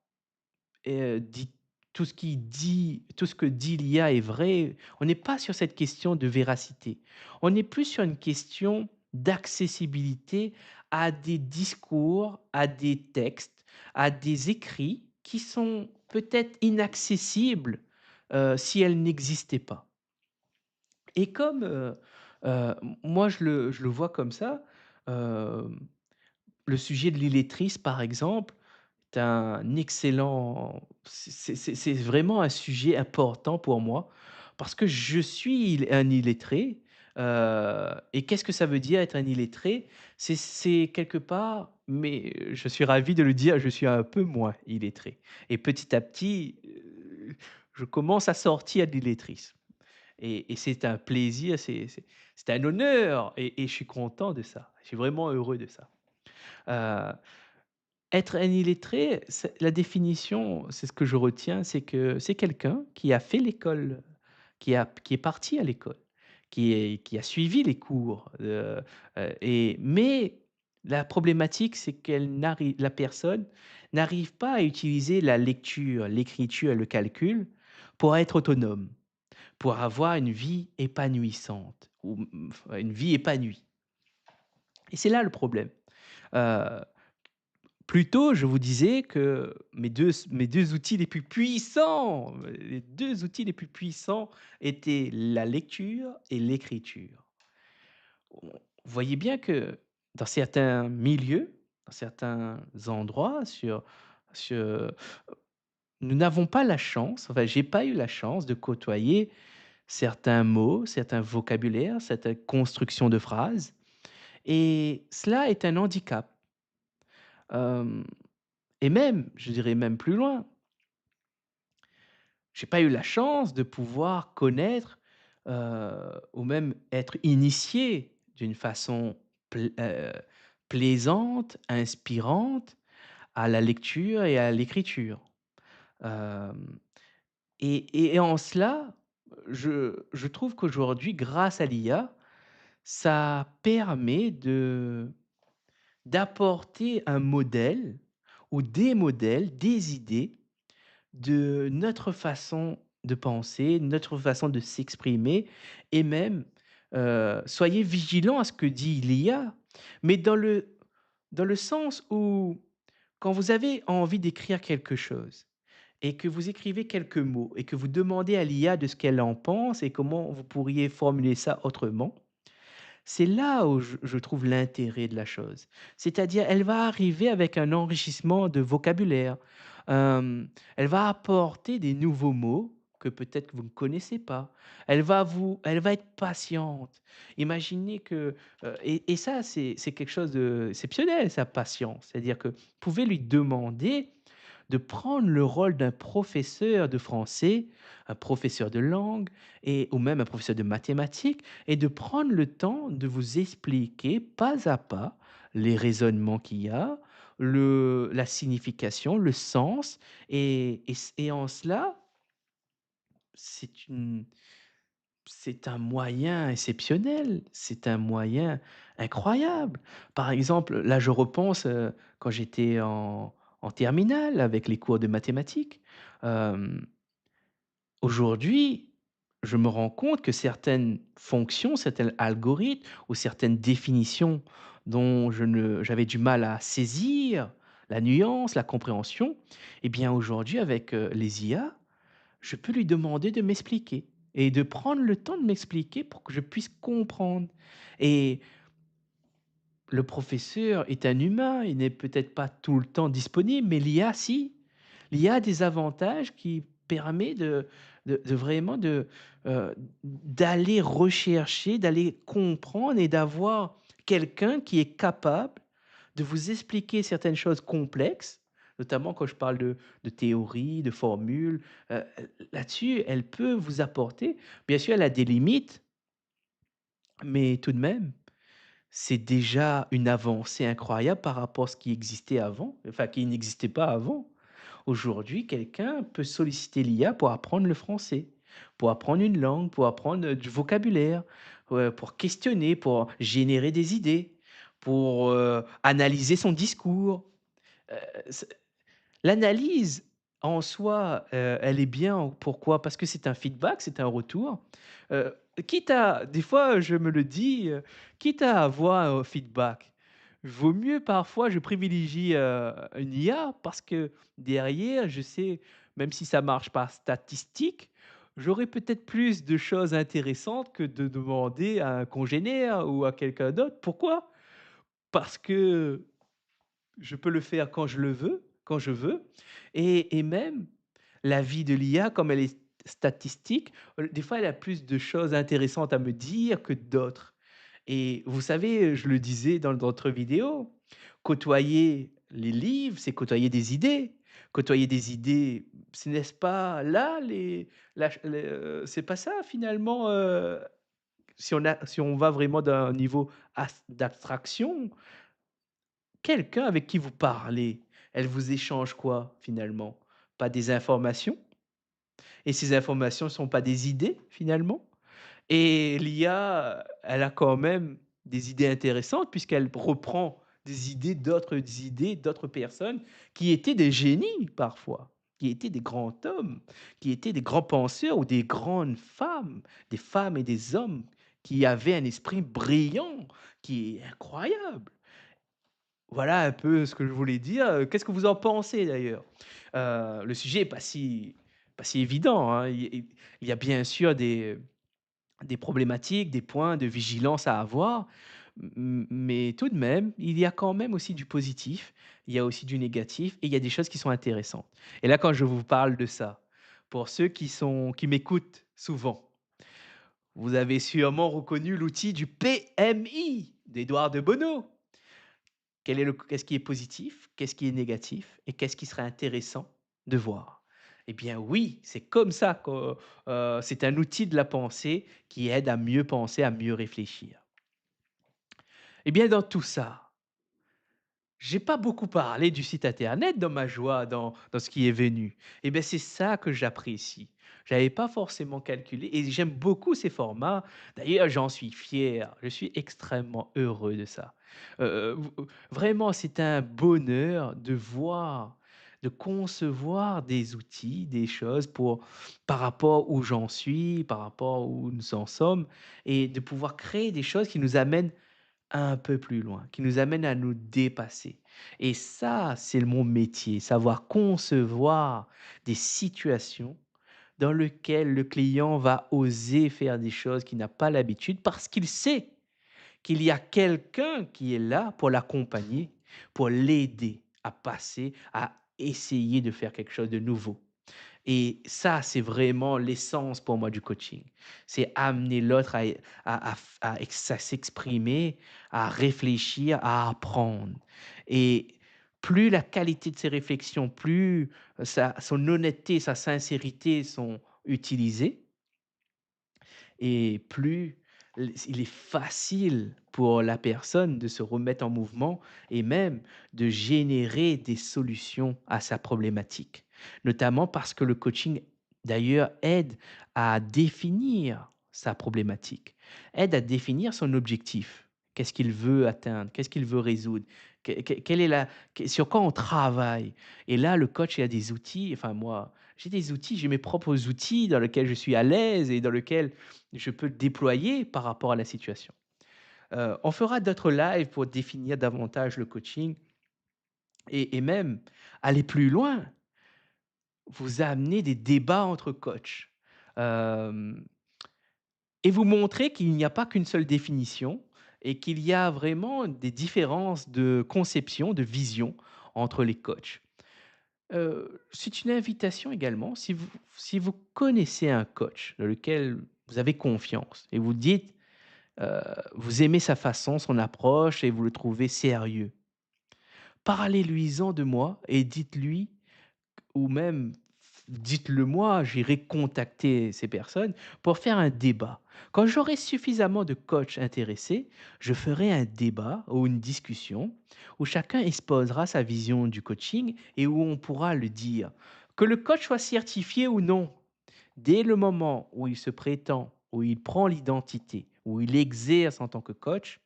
dit tout ce que dit l'IA est vrai. On n'est pas sur cette question de véracité. On est plus sur une question d'accessibilité à des discours, à des textes, à des écrits qui sont peut-être inaccessibles, si elles n'existaient pas. Et comme, moi je le vois comme ça, hem, le sujet de l'illettrisme par exemple, est un excellent c'est vraiment un sujet important pour moi parce que je suis un illettré, et qu'est-ce que ça veut dire être un illettré? C'est quelque part mais je suis ravi de le dire, je suis un peu moins illettré et petit à petit, je commence à sortir de l'illettrisme. Et c'est un plaisir, c'est un honneur et je suis content de ça. Je suis vraiment heureux de ça. Heu, être un illettré, la définition, c'est ce que je retiens, c'est que c'est quelqu'un qui a fait l'école, qui est parti à l'école, qui a suivi les cours, mais la problématique, c'est la personne n'arrive pas à utiliser la lecture, l'écriture et le calcul pour être autonome. Pour avoir une vie épanouissante ou une vie épanouie et c'est là le problème. Heu, Plus tôt, je vous disais que mes deux outils les 2 outils les plus puissants étaient la lecture et l'écriture. Vous voyez bien que dans certains milieux, dans certains endroits sur nous n'avons pas la chance, enfin j'ai pas eu la chance de côtoyer certains mots, certains vocabulaires, certaines constructions de phrases et cela est un handicap. Hem Et même, je dirais même plus loin, j'ai pas eu la chance de pouvoir connaître, ou même être initié d'une façon plaisante, inspirante à la lecture et à l'écriture. Hem et en cela, je trouve qu'aujourd'hui, grâce à l'IA, ça permet d'apporter un modèle ou des modèles, des idées de notre façon de penser, notre façon de s'exprimer et même, soyez vigilants à ce que dit l'IA, mais dans le sens où quand vous avez envie d'écrire quelque chose et que vous écrivez quelques mots et que vous demandez à l'IA de ce qu'elle en pense et comment vous pourriez formuler ça autrement, c'est là où je trouve l'intérêt de la chose. C'est-à-dire, elle va arriver avec un enrichissement de vocabulaire. Elle va apporter des nouveaux mots que peut-être que vous ne connaissez pas. Elle va être patiente. Imaginez que, et ça, c'est quelque chose d'exceptionnel, sa patience. C'est-à-dire que vous pouvez lui demander de prendre le rôle d'un professeur de français, un professeur de langue, ou même un professeur de mathématiques, et de prendre le temps de vous expliquer pas à pas les raisonnements qu'il y a, la signification, le sens, et en cela, c'est une, c'est un moyen exceptionnel, c'est un moyen incroyable. Par exemple, là, je repense quand j'étais en terminale avec les cours de mathématiques. euh, Aujourd'hui, je me rends compte que certaines fonctions, certains algorithmes ou certaines définitions dont j'avais du mal à saisir la nuance, la compréhension, eh bien aujourd'hui avec les IA, je peux lui demander de m'expliquer et de prendre le temps de m'expliquer pour que je puisse comprendre. Et le professeur est un humain, il n'est peut-être pas tout le temps disponible, mais l'IA, si. L'IA a des avantages qui permet de vraiment d'aller rechercher, d'aller comprendre et d'avoir quelqu'un qui est capable de vous expliquer certaines choses complexes, notamment quand je parle de théorie, de formules. Là-dessus, elle peut vous apporter. Bien sûr, elle a des limites, mais tout de même, c'est déjà une avancée incroyable par rapport à ce qui existait avant, enfin qui n'existait pas avant. Aujourd'hui, quelqu'un peut solliciter l'IA pour apprendre le français, pour apprendre une langue, pour apprendre du vocabulaire, ouais, pour questionner, pour générer des idées, pour analyser son discours. Euh, L'analyse en soi, elle est bien. Pourquoi? Parce que c'est un feedback, c'est un retour. Quitte à des fois, je me le dis, quitte à avoir un feedback, vaut mieux parfois je privilégie, une IA parce que derrière, je sais, même si ça marche par statistique, j'aurai peut-être plus de choses intéressantes que de demander à un congénère ou à quelqu'un d'autre. Pourquoi? Parce que je peux le faire quand je le veux, quand je veux, et même la vie de l'IA, comme elle est statistique, des fois, elle a plus de choses intéressantes à me dire que d'autres. Et vous savez, je le disais dans d'autres vidéos, côtoyer les livres, c'est côtoyer des idées. Côtoyer des idées, ce n'est-ce pas là c'est pas ça finalement, si on va vraiment d'un niveau d'abstraction, quelqu'un avec qui vous parlez, elle vous échange quoi finalement? Pas des informations? Et ces informations ne sont pas des idées finalement? Et l'IA, elle a quand même des idées intéressantes puisqu'elle reprend des idées d'autres personnes qui étaient des génies parfois, qui étaient des grands hommes, qui étaient des grands penseurs ou des grandes femmes, des femmes et des hommes qui avaient un esprit brillant, qui est incroyable. Voilà un peu ce que je voulais dire, qu'est-ce que vous en pensez d'ailleurs? Le sujet est pas si évident, hein. Il y a bien sûr des problématiques, des points de vigilance à avoir, mais tout de même, il y a quand même aussi du positif, il y a aussi du négatif et il y a des choses qui sont intéressantes. Et là, quand je vous parle de ça, pour ceux qui m'écoutent souvent, vous avez sûrement reconnu l'outil du PMI d'Édouard de Bono. Qu'est-ce qui est positif? Qu'est-ce qui est négatif? Et qu'est-ce qui serait intéressant de voir? Eh bien oui, c'est comme ça que, c'est un outil de la pensée qui aide à mieux penser, à mieux réfléchir. Eh bien dans tout ça, j'ai pas beaucoup parlé du site internet dans ma joie, dans ce qui est venu. Eh bien c'est ça que j'apprécie. J'avais pas forcément calculé et j'aime beaucoup ces formats. D'ailleurs, j'en suis fier. Je suis extrêmement heureux de ça. Vraiment, c'est un bonheur de voir de concevoir des outils, des choses pour par rapport où j'en suis, par rapport où nous en sommes et de pouvoir créer des choses qui nous amènent un peu plus loin, qui nous amènent à nous dépasser et ça, c'est mon métier, savoir concevoir des situations dans lequel le client va oser faire des choses qu'il n'a pas l'habitude parce qu'il sait qu'il y a quelqu'un qui est là pour l'accompagner, pour l'aider à passer, à essayer de faire quelque chose de nouveau. Et ça, c'est vraiment l'essence pour moi du coaching. C'est amener l'autre à s'exprimer, à réfléchir, à apprendre. Et plus la qualité de ses réflexions, plus son honnêteté, sa sincérité sont utilisées, et plus il est facile pour la personne de se remettre en mouvement et même de générer des solutions à sa problématique. Notamment parce que le coaching, d'ailleurs, aide à définir sa problématique, aide à définir son objectif. Qu'est-ce qu'il veut atteindre? Qu'est-ce qu'il veut résoudre? Quelle est sur quoi on travaille? Et là, le coach, il a des outils, enfin moi, j'ai des outils, j'ai mes propres outils dans lesquels je suis à l'aise et dans lesquels je peux le déployer par rapport à la situation. On fera d'autres lives pour définir davantage le coaching et même aller plus loin, vous amener des débats entre coachs, hem et vous montrer qu'il n'y a pas qu'une seule définition et qu'il y a vraiment des différences de conception, de vision entre les coachs. C'est une invitation également, si vous connaissez un coach dans lequel vous avez confiance et vous dites vous aimez sa façon, son approche et vous le trouvez sérieux. Parlez-lui-en de moi et dites-lui ou même dites-le moi, j'irai contacter ces personnes pour faire un débat. Quand j'aurai suffisamment de coachs intéressés, je ferai un débat ou une discussion où chacun exposera sa vision du coaching et où on pourra le dire. Que le coach soit certifié ou non, dès le moment où il se prétend, où il prend l'identité, où il exerce en tant que coach,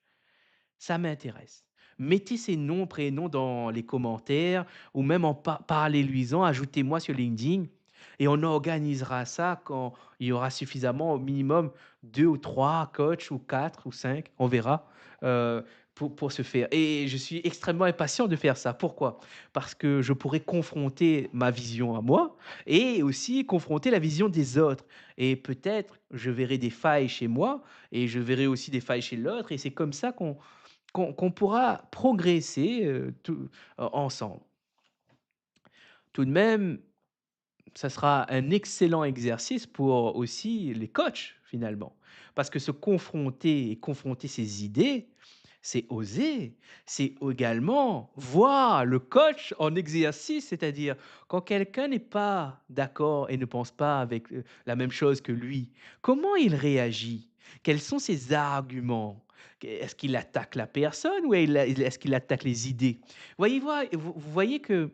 ça m'intéresse. Mettez ses noms, prénoms dans les commentaires ou même en parlez-lui-en, ajoutez-moi sur LinkedIn et on organisera ça quand il y aura suffisamment, au minimum 2 ou 3 coachs ou 4 ou 5, on verra, heu, pour se faire et je suis extrêmement impatient de faire ça. Pourquoi? Parce que je pourrais confronter ma vision à moi et aussi confronter la vision des autres et peut-être je verrai des failles chez moi et je verrai aussi des failles chez l'autre et c'est comme ça qu'on pourra progresser, ensemble. Tout de même, ça sera un excellent exercice pour aussi les coachs, finalement. Parce que se confronter et confronter ses idées, c'est oser. C'est également voir le coach en exercice, c'est-à-dire quand quelqu'un n'est pas d'accord et ne pense pas avec, la même chose que lui, comment il réagit? Quels sont ses arguments? Est-ce qu'il attaque la personne ou est-ce qu'il attaque les idées? Vous voyez que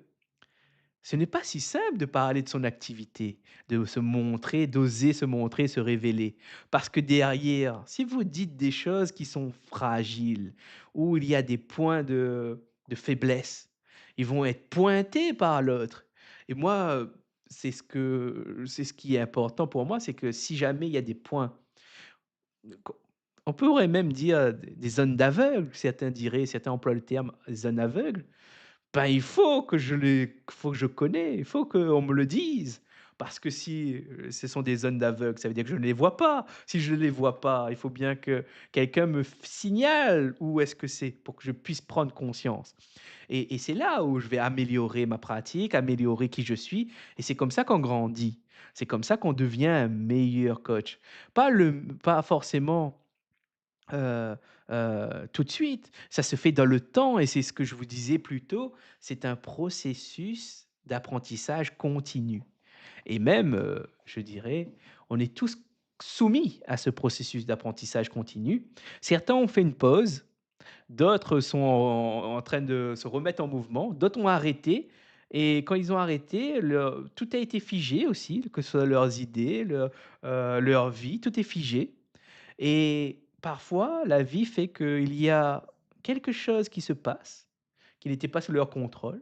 ce n'est pas si simple de parler de son activité, de se montrer, d'oser se montrer, se révéler. Parce que derrière, si vous dites des choses qui sont fragiles, où il y a des points de faiblesse, ils vont être pointés par l'autre. Et moi, c'est ce qui est important pour moi, c'est que si jamais il y a des points, co- on pourrait même dire des zones d'aveugle, certains diraient, certains emploient le terme zone aveugle, ben, faut que je connais, il faut qu'on me le dise. Parce que si, ce sont des zones d'aveugle, ça veut dire que je ne les vois pas. Si je ne les vois pas, il faut bien que quelqu'un me signale où est-ce que c'est pour que je puisse prendre conscience. Et c'est là où je vais améliorer ma pratique, améliorer qui je suis. Et c'est comme ça qu'on grandit. C'est comme ça qu'on devient un meilleur coach. Pas forcément tout de suite. Ça se fait dans le temps et c'est ce que je vous disais plus tôt, c'est un processus d'apprentissage continu et même, je dirais, on est tous soumis à ce processus d'apprentissage continu. Certains ont fait une pause, d'autres sont en train de se remettre en mouvement, d'autres ont arrêté et quand ils ont arrêté, tout a été figé aussi, que ce soit leurs idées, leur vie, tout est figé. Et parfois, la vie fait qu'il y a quelque chose qui se passe, qui n'était pas sous leur contrôle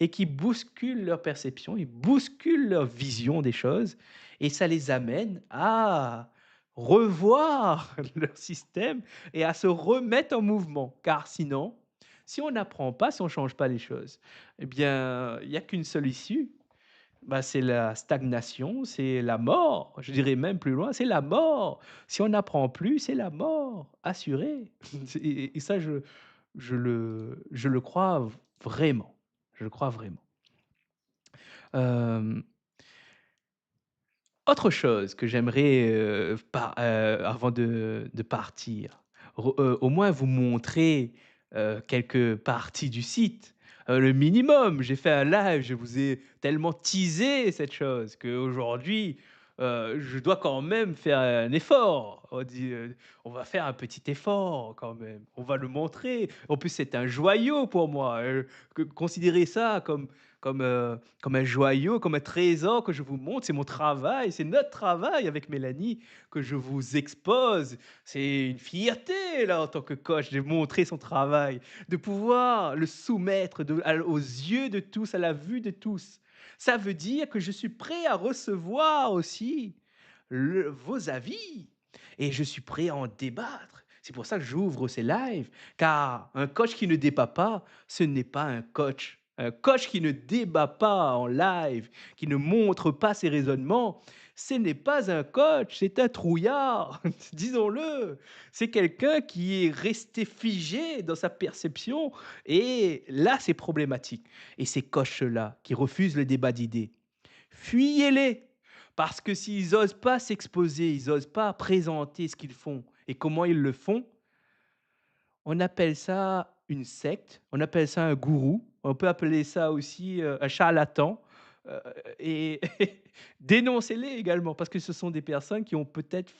et qui bousculent leur perception, ils bousculent leur vision des choses et ça les amène à revoir leur système et à se remettre en mouvement. Car sinon, si on n'apprend pas, si on ne change pas les choses, eh bien, il y a qu'une seule issue, bah, c'est la stagnation, c'est la mort. Je dirais même plus loin, c'est la mort. Si on n'apprend plus, c'est la mort, assurée. Et ça, je le crois vraiment. Je le crois vraiment. Hem, Autre chose que j'aimerais, avant de partir, au moins vous montrer, quelques parties du site, le minimum. J'ai fait un live, je vous ai tellement teasé cette chose qu'aujourd'hui, je dois quand même faire un effort. On va faire un petit effort quand même. On va le montrer. En plus, c'est un joyau pour moi, considérez ça comme un joyau, comme un trésor que je vous montre. C'est mon travail, c'est notre travail avec Mélanie que je vous expose. C'est une fierté, là, en tant que coach, de montrer son travail, de pouvoir le soumettre aux yeux de tous, à la vue de tous. Ça veut dire que je suis prêt à recevoir aussi vos avis et je suis prêt à en débattre. C'est pour ça que j'ouvre ces lives, car un coach qui ne débat pas, ce n'est pas un coach. Un coach qui ne débat pas en live, qui ne montre pas ses raisonnements, ce n'est pas un coach, c'est un trouillard, disons-le. C'est quelqu'un qui est resté figé dans sa perception et là, c'est problématique. Et ces coachs-là qui refusent le débat d'idées, fuyez-les. Parce que s'ils n'osent pas s'exposer, ils n'osent pas présenter ce qu'ils font et comment ils le font, on appelle ça une secte, on appelle ça un gourou, on peut appeler ça aussi, un charlatan, heu et dénoncez-les également parce que ce sont des personnes qui ont peut-être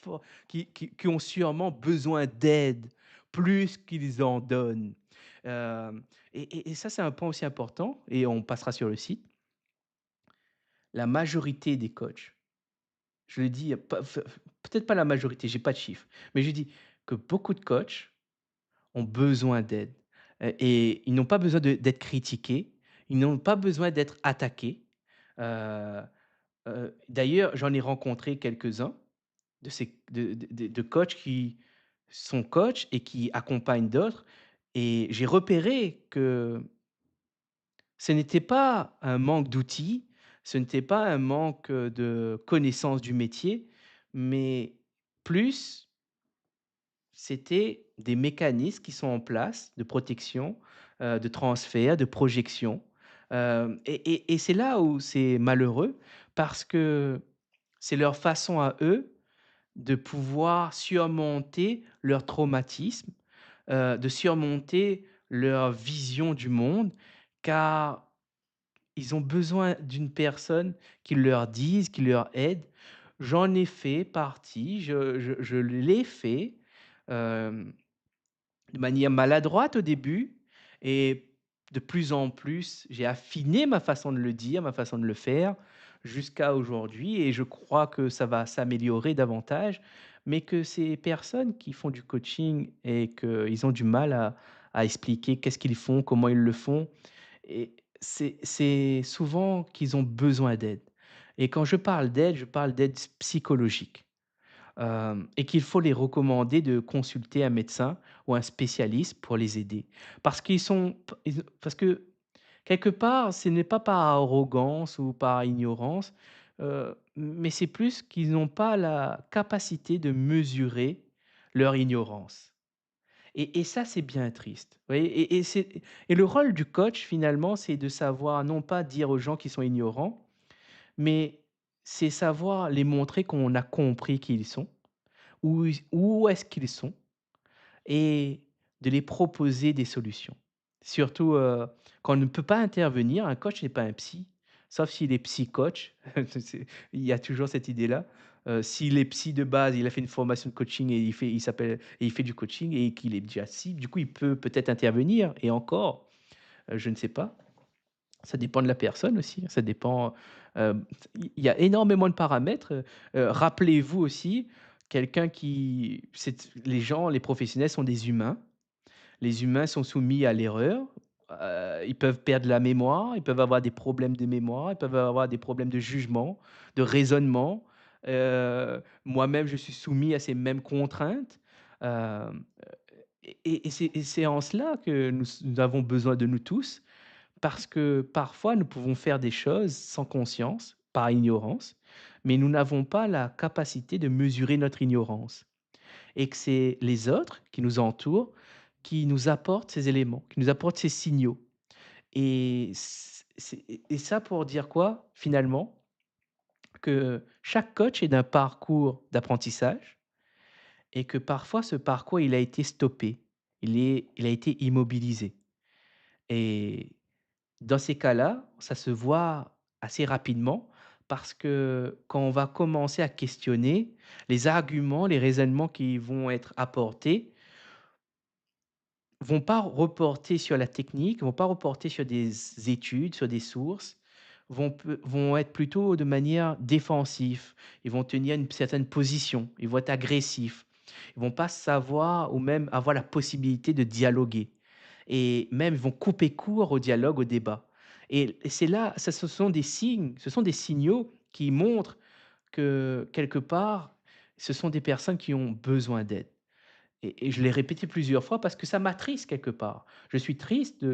qui ont sûrement besoin d'aide, plus qu'ils en donnent. Et ça, c'est un point aussi important et on passera sur le site. La majorité des coachs, je le dis, pas peut-être pas la majorité, j'ai pas de chiffres, mais je dis que beaucoup de coachs ont besoin d'aide, et ils n'ont pas besoin d'être critiqués, ils n'ont pas besoin d'être attaqués. Heu D'ailleurs, j'en ai rencontré quelques-uns de ces de coachs qui sont coachs et qui accompagnent d'autres et j'ai repéré que ce n'était pas un manque d'outils, ce n'était pas un manque, de connaissance du métier, mais plus c'était des mécanismes qui sont en place de protection, de transfert, de projection, hem et c'est là où c'est malheureux parce que c'est leur façon à eux de pouvoir surmonter leur traumatisme, de surmonter leur vision du monde, car ils ont besoin d'une personne qui leur dise, qui leur aide. J'en ai fait partie, je l'ai fait, hem, de manière maladroite au début et de plus en plus, j'ai affiné ma façon de le dire, ma façon de le faire jusqu'à aujourd'hui et je crois que ça va s'améliorer davantage. Mais que ces personnes qui font du coaching et qu'ils ont du mal à expliquer qu'est-ce qu'ils font, comment ils le font et c'est souvent qu'ils ont besoin d'aide et quand je parle d'aide psychologique. Et qu'il faut les recommander de consulter un médecin ou un spécialiste pour les aider. Parce que quelque part, ce n'est pas par arrogance ou par ignorance, mais c'est plus qu'ils n'ont pas la capacité de mesurer leur ignorance. Et ça, c'est bien triste. Vous voyez? Et le rôle du coach finalement, c'est de savoir non pas dire aux gens qui sont ignorants, mais c'est savoir les montrer qu'on a compris qui ils sont, où est-ce qu'ils sont et de les proposer des solutions. Surtout, quand on ne peut pas intervenir, un coach n'est pas un psy, sauf s'il est psy-coach. Il y a toujours cette idée-là. S'il est psy de base, il a fait une formation de coaching et il fait du coaching et qu'il est déjà psy, du coup, il peut peut-être intervenir et encore, je ne sais pas. Ça dépend de la personne aussi, ça dépend, il y a énormément de paramètres, rappelez-vous aussi, quelqu'un qui les gens, les professionnels sont des humains. Les humains sont soumis à l'erreur, ils peuvent perdre la mémoire, ils peuvent avoir des problèmes de mémoire, ils peuvent avoir des problèmes de jugement, de raisonnement. Moi-même, je suis soumis à ces mêmes contraintes. Hem, et c'est en cela que nous avons besoin de nous tous, parce que parfois nous pouvons faire des choses sans conscience, par ignorance, mais nous n'avons pas la capacité de mesurer notre ignorance et que c'est les autres qui nous entourent qui nous apportent ces éléments, qui nous apportent ces signaux. Et ça pour dire quoi, finalement? Que chaque coach est d'un parcours d'apprentissage et que parfois ce parcours, il a été stoppé. Il a été immobilisé et dans ces cas-là, ça se voit assez rapidement parce que quand on va commencer à questionner, les arguments, les raisonnements qui vont être apportés vont pas reporter sur la technique, vont pas reporter sur des études, sur des sources, vont être plutôt de manière défensive. Ils vont tenir une certaine position, ils vont être agressifs. Ils vont pas savoir ou même avoir la possibilité de dialoguer et même ils vont couper court au dialogue, au débat et c'est là ça ce sont des signes, ce sont des signaux qui montrent que quelque part, ce sont des personnes qui ont besoin d'aide. Et je l'ai répété plusieurs fois parce que ça m'attriste quelque part. Je suis triste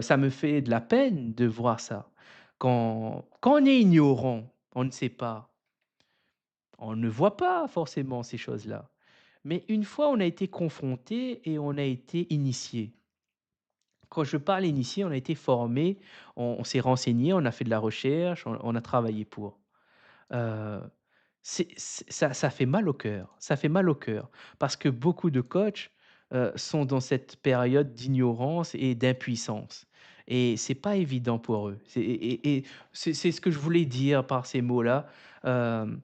ça me fait de la peine de voir ça. Quand on est ignorant, on ne sait pas, on ne voit pas forcément ces choses-là. Mais une fois on a été confronté et on a été initié. Quand je parle initié, on a été formé, on s'est renseigné, on a fait de la recherche, on a travaillé pour. Heu, ça fait mal au cœur, ça fait mal au cœur parce que beaucoup de coachs, sont dans cette période d'ignorance et d'impuissance et c'est pas évident pour eux. Et c'est ce que je voulais dire par ces mots-là. Hem,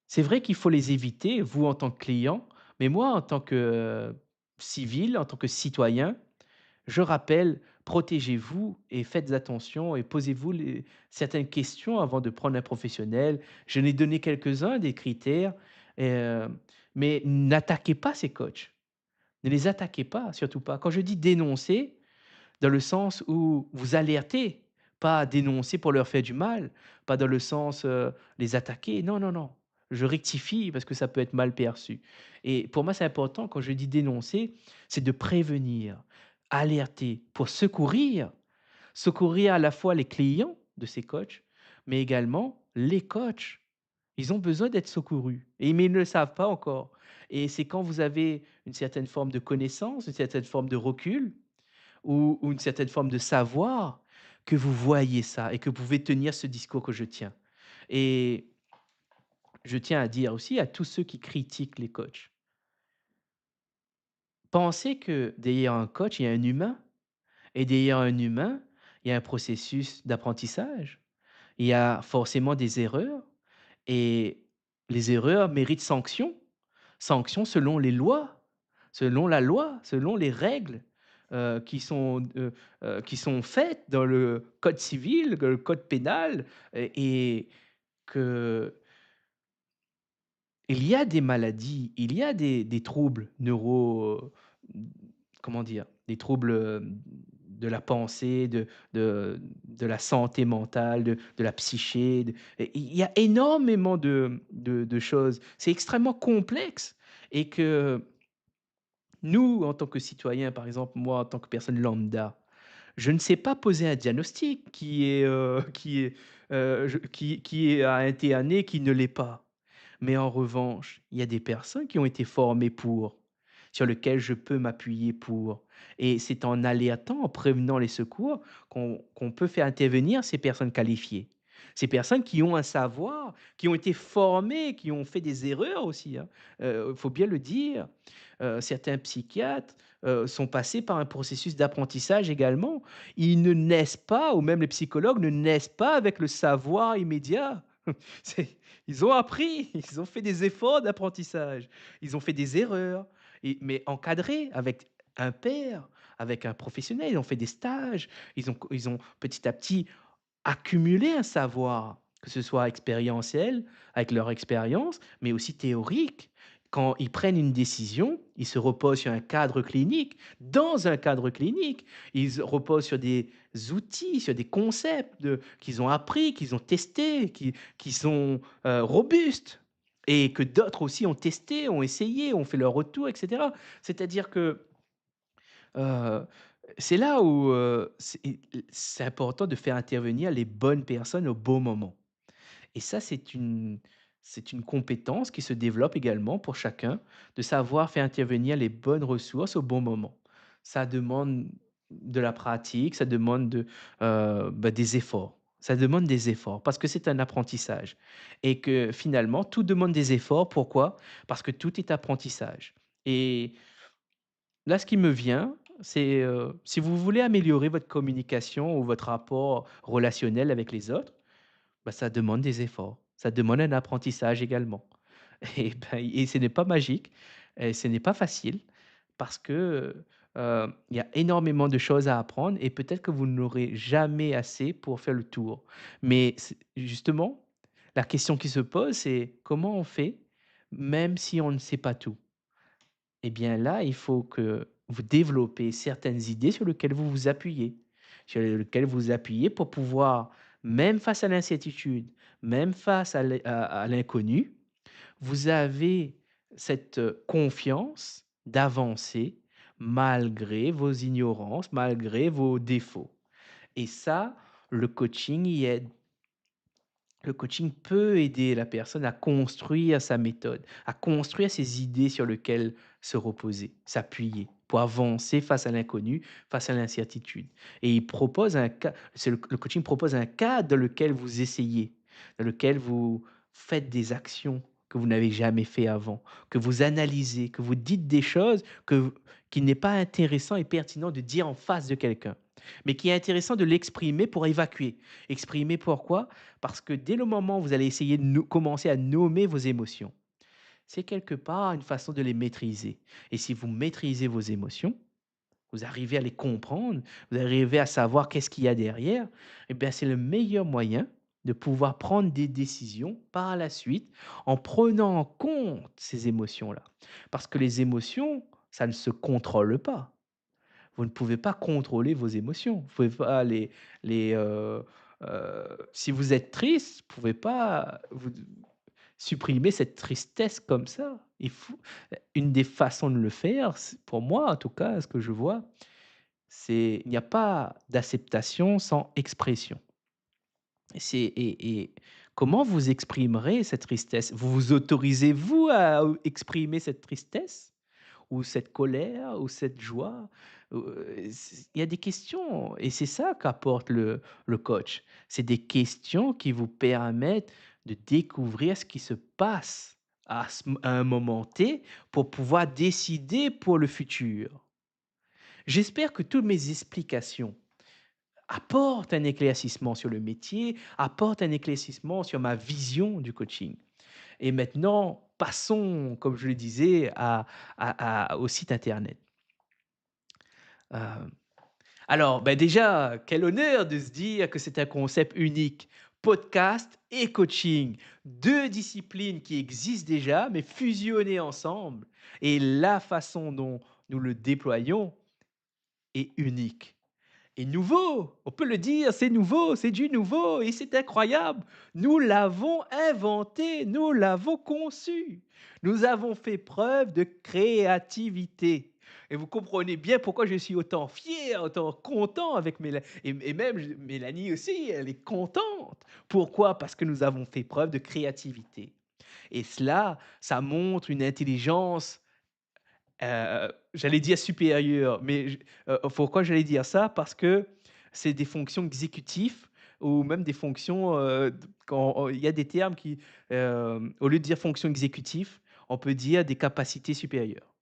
c'est vrai qu'il faut les éviter, vous en tant que client, mais moi en tant que, civil, en tant que citoyen, je rappelle, protégez-vous et faites attention et posez-vous certaines questions avant de prendre un professionnel. Je n'ai donné quelques-uns des critères, mais n'attaquez pas ces coachs. Ne les attaquez pas, surtout pas. Quand je dis dénoncer, dans le sens où vous alertez, pas dénoncer pour leur faire du mal, pas dans le sens les attaquer. Non, non, non. Je rectifie parce que ça peut être mal perçu. Et pour moi, c'est important, quand je dis dénoncer, c'est de prévenir, alerter, pour secourir. Secourir à la fois les clients de ces coachs, mais également les coachs. Ils ont besoin d'être secourus, mais ils ne le savent pas encore. Et c'est quand vous avez une certaine forme de connaissance, une certaine forme de recul, ou une certaine forme de savoir, que vous voyez ça et que vous pouvez tenir ce discours que je tiens. Et je tiens à dire aussi à tous ceux qui critiquent les coachs, pensez que derrière un coach, il y a un humain et derrière un humain, il y a un processus d'apprentissage. Il y a forcément des erreurs et les erreurs méritent sanction. Sanction selon les lois, selon la loi, selon les règles, qui sont faites dans le code civil, le code pénal et qu'il y a des maladies, il y a des troubles comment dire? Des troubles, de la pensée, de la santé mentale, de la psyché, et il y a énormément de choses. C'est extrêmement complexe et que nous, en tant que citoyens, par exemple, moi, en tant que personne lambda, je ne sais pas poser un diagnostic qui a été un né, qui ne l'est pas. Mais en revanche, il y a des personnes qui ont été formées pour, sur lesquelles je peux m'appuyer pour. Et c'est en alertant, en prévenant les secours qu'on peut faire intervenir ces personnes qualifiées. Ces personnes qui ont un savoir, qui ont été formées, qui ont fait des erreurs aussi, hein. Faut bien le dire. Certains psychiatres, sont passés par un processus d'apprentissage également. Ils ne naissent pas, ou même les psychologues ne naissent pas avec le savoir immédiat. C'est Ils ont appris, ils ont fait des efforts d'apprentissage, ils ont fait des erreurs mais encadrés avec un père, avec un professionnel. Ils ont fait des stages, ils ont petit à petit accumuler un savoir, que ce soit expérientiel, avec leur expérience, mais aussi théorique. Quand ils prennent une décision, ils se reposent sur un cadre clinique. Dans un cadre clinique, ils se reposent sur des outils, sur des concepts qu'ils ont appris, qu'ils ont testés, qui sont robustes et que d'autres aussi ont testé, ont essayé, ont fait leur retour, etc. C'est-à-dire que euh, c'est là où c'est important de faire intervenir les bonnes personnes au bon moment. Et ça, c'est une compétence qui se développe également pour chacun, de savoir faire intervenir les bonnes ressources au bon moment. Ça demande de la pratique, ça demande des efforts. Ça demande des efforts parce que c'est un apprentissage et que finalement, tout demande des efforts. Pourquoi? Parce que tout est apprentissage. Et là, ce qui me vient, c'est, si vous voulez améliorer votre communication ou votre rapport relationnel avec les autres, bah, ça demande des efforts, ça demande un apprentissage également. Et ce n'est pas magique et ce n'est pas facile parce que, il y a énormément de choses à apprendre et peut-être que vous n'aurez jamais assez pour faire le tour. Mais c'est justement, la question qui se pose, c'est comment on fait même si on ne sait pas tout? Eh bien là, il faut que vous développez certaines idées sur lesquelles vous vous appuyez, sur lesquelles vous appuyez pour pouvoir, même face à l'incertitude, même face à l'inconnu, vous avez cette confiance d'avancer malgré vos ignorances, malgré vos défauts. Et ça, le coaching y aide. Le coaching peut aider la personne à construire sa méthode, à construire ses idées sur lesquelles se reposer, s'appuyer pour avancer face à l'inconnu, face à l'incertitude. Et le coaching propose un cadre dans lequel vous essayez, dans lequel vous faites des actions que vous n'avez jamais fait avant, que vous analysez, que vous dites des choses qui n'est pas intéressant et pertinent de dire en face de quelqu'un, mais qui est intéressant de l'exprimer pour évacuer. Exprimer pourquoi? Parce que dès le moment où vous allez essayer de commencer à nommer vos émotions, c'est quelque part une façon de les maîtriser. Et si vous maîtrisez vos émotions, vous arrivez à les comprendre, vous arrivez à savoir qu'est-ce qu'il y a derrière, eh bien c'est le meilleur moyen de pouvoir prendre des décisions par la suite en prenant en compte ces émotions-là. Parce que les émotions, ça ne se contrôle pas. Vous ne pouvez pas contrôler vos émotions. Vous pouvez pas si vous êtes triste, vous pouvez pas vous supprimer cette tristesse comme ça. Une des façons de le faire, pour moi en tout cas, ce que je vois, c'est il n'y a pas d'acceptation sans expression. Et comment vous exprimerez cette tristesse? Vous vous autorisez vous à exprimer cette tristesse? Ou cette colère, ou cette joie, il y a des questions et c'est ça qu'apporte le coach. C'est des questions qui vous permettent de découvrir ce qui se passe à un moment T pour pouvoir décider pour le futur. J'espère que toutes mes explications apportent un éclaircissement sur le métier, apportent un éclaircissement sur ma vision du coaching. Et maintenant, passons, comme je le disais, au site internet. Heu, alors, déjà, quel honneur de se dire que c'est un concept unique. Podcast et coaching, 2 disciplines qui existent déjà, mais fusionnées ensemble et la façon dont nous le déployons est unique. Et nouveau, on peut le dire, c'est nouveau, c'est du nouveau et c'est incroyable. Nous l'avons inventé, nous l'avons conçu. Nous avons fait preuve de créativité. Et vous comprenez bien pourquoi je suis autant fier, autant content avec Mélanie. Et même Mélanie aussi, elle est contente. Pourquoi? Parce que nous avons fait preuve de créativité. Et cela, ça montre une intelligence j'allais dire supérieur, mais pourquoi j'allais dire ça? Parce que c'est des fonctions exécutives ou même des fonctions, quand il y a des termes qui, au lieu de dire fonction exécutive, on peut dire des capacités supérieures.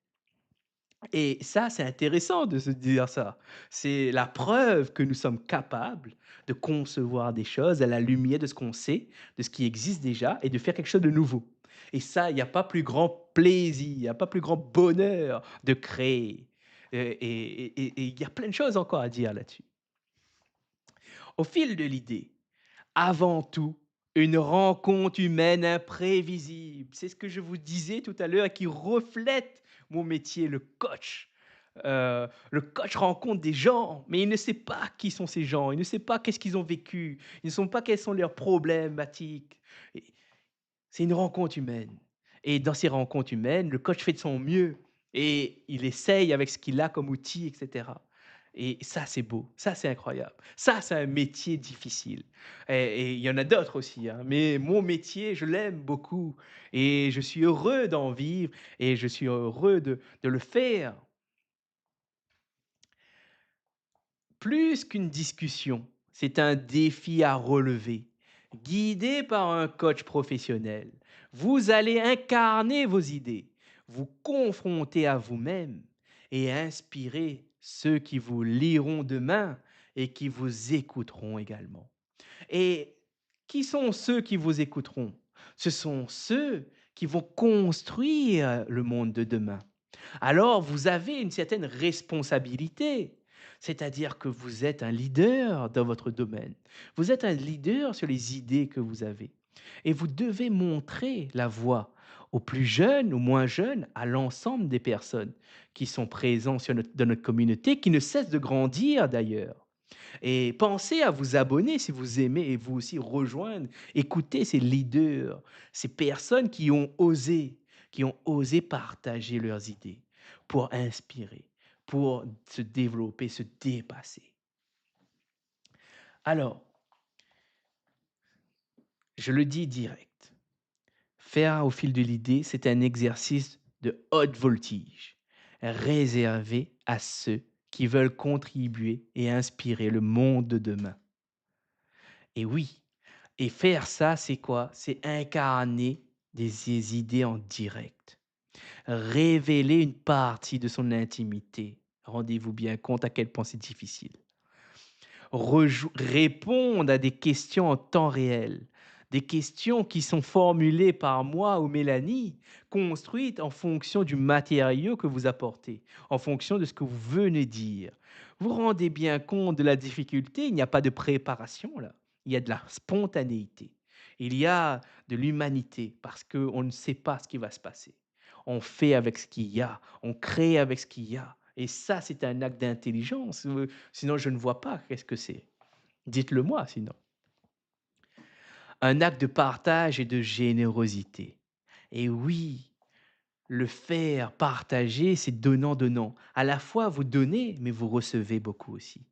Et ça, c'est intéressant de se dire ça. C'est la preuve que nous sommes capables de concevoir des choses à la lumière de ce qu'on sait, de ce qui existe déjà et de faire quelque chose de nouveau. Et ça, il n'y a pas plus grand plaisir, il n'y a pas plus grand bonheur de créer. Et il y a plein de choses encore à dire là-dessus. Au fil de l'idée, avant tout, Une rencontre humaine imprévisible. C'est ce que je vous disais tout à l'heure et qui reflète mon métier, le coach. Le coach rencontre des gens, mais il ne sait pas qui sont ces gens, il ne sait pas qu'est-ce qu'ils ont vécu, ils ne savent pas quelles sont leurs problématiques. Et c'est une rencontre humaine. Et dans ces rencontres humaines, le coach fait de son mieux et il essaye avec ce qu'il a comme outil, et cetera. Et ça, c'est beau, ça, c'est incroyable. Ça, c'est un métier difficile. Et il y en a d'autres aussi, hein, mais mon métier, je l'aime beaucoup et je suis heureux d'en vivre et je suis heureux de le faire. Plus qu'une discussion, c'est un défi à relever. Guidé par un coach professionnel, vous allez incarner vos idées, vous confronter à vous-même et inspirer ceux qui vous liront demain et qui vous écouteront également. Et qui sont ceux qui vous écouteront? Ce sont ceux qui vont construire le monde de demain. Alors vous avez une certaine responsabilité. C'est-à-dire que vous êtes un leader dans votre domaine. Vous êtes un leader sur les idées que vous avez. Et vous devez montrer la voie aux plus jeunes, aux moins jeunes, à l'ensemble des personnes qui sont présentes dans notre communauté, qui ne cessent de grandir d'ailleurs. Et pensez à vous abonner si vous aimez et vous aussi rejoindre, écouter ces leaders, ces personnes qui ont osé partager leurs idées pour inspirer, pour se développer, se dépasser. Alors, je le dis direct, faire au fil de l'idée, c'est un exercice de haute voltige, réservé à ceux qui veulent contribuer et inspirer le monde de demain. Et oui, et faire ça, c'est quoi? C'est incarner des idées en direct. Révéler une partie de son intimité. Rendez-vous bien compte à quel point c'est difficile. Répondre à des questions en temps réel. Des questions qui sont formulées par moi ou Mélanie, construites en fonction du matériau que vous apportez, en fonction de ce que vous venez dire. Vous rendez bien compte de la difficulté, il n'y a pas de préparation là, il y a de la spontanéité, il y a de l'humanité parce qu'on ne sait pas ce qui va se passer. On fait avec ce qu'il y a, on crée avec ce qu'il y a. Et ça, c'est un acte d'intelligence. Sinon, je ne vois pas qu'est-ce que c'est. Dites-le moi sinon. Un acte de partage et de générosité. Et oui, le faire, partager, c'est donnant-donnant. À la fois, vous donnez, mais vous recevez beaucoup aussi.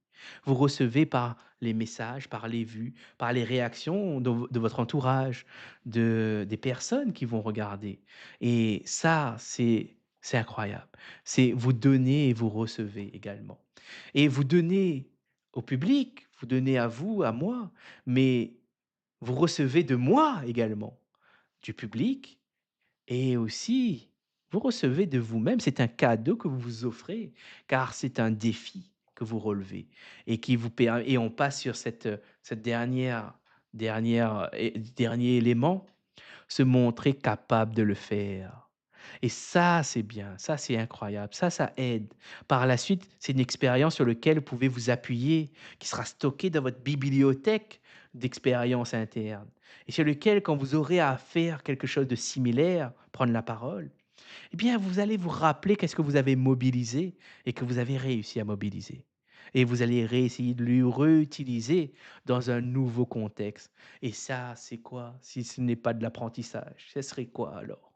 Vous recevez par les messages, par les vues, par les réactions de votre entourage, des personnes qui vont regarder. Et ça, c'est incroyable. C'est vous donnez et vous recevez également. Et vous donnez au public, vous donnez à vous, à moi, mais vous recevez de moi également, du public et aussi, vous recevez de vous-même, c'est un cadeau que vous vous offrez, car c'est un défi que vous relevez et qui vous permet et on passe sur cette dernier élément, se montrer capable de le faire. Et ça, c'est bien, ça, c'est incroyable, ça aide. Par la suite, c'est une expérience sur laquelle vous pouvez vous appuyer, qui sera stockée dans votre bibliothèque d'expériences internes et sur lequel, quand vous aurez à faire quelque chose de similaire, prendre la parole, eh bien, vous allez vous rappeler qu'est-ce que vous avez mobilisé et que vous avez réussi à mobiliser. Et vous allez réessayer de le réutiliser dans un nouveau contexte. Et ça, c'est quoi si ce n'est pas de l'apprentissage? Ce serait quoi alors?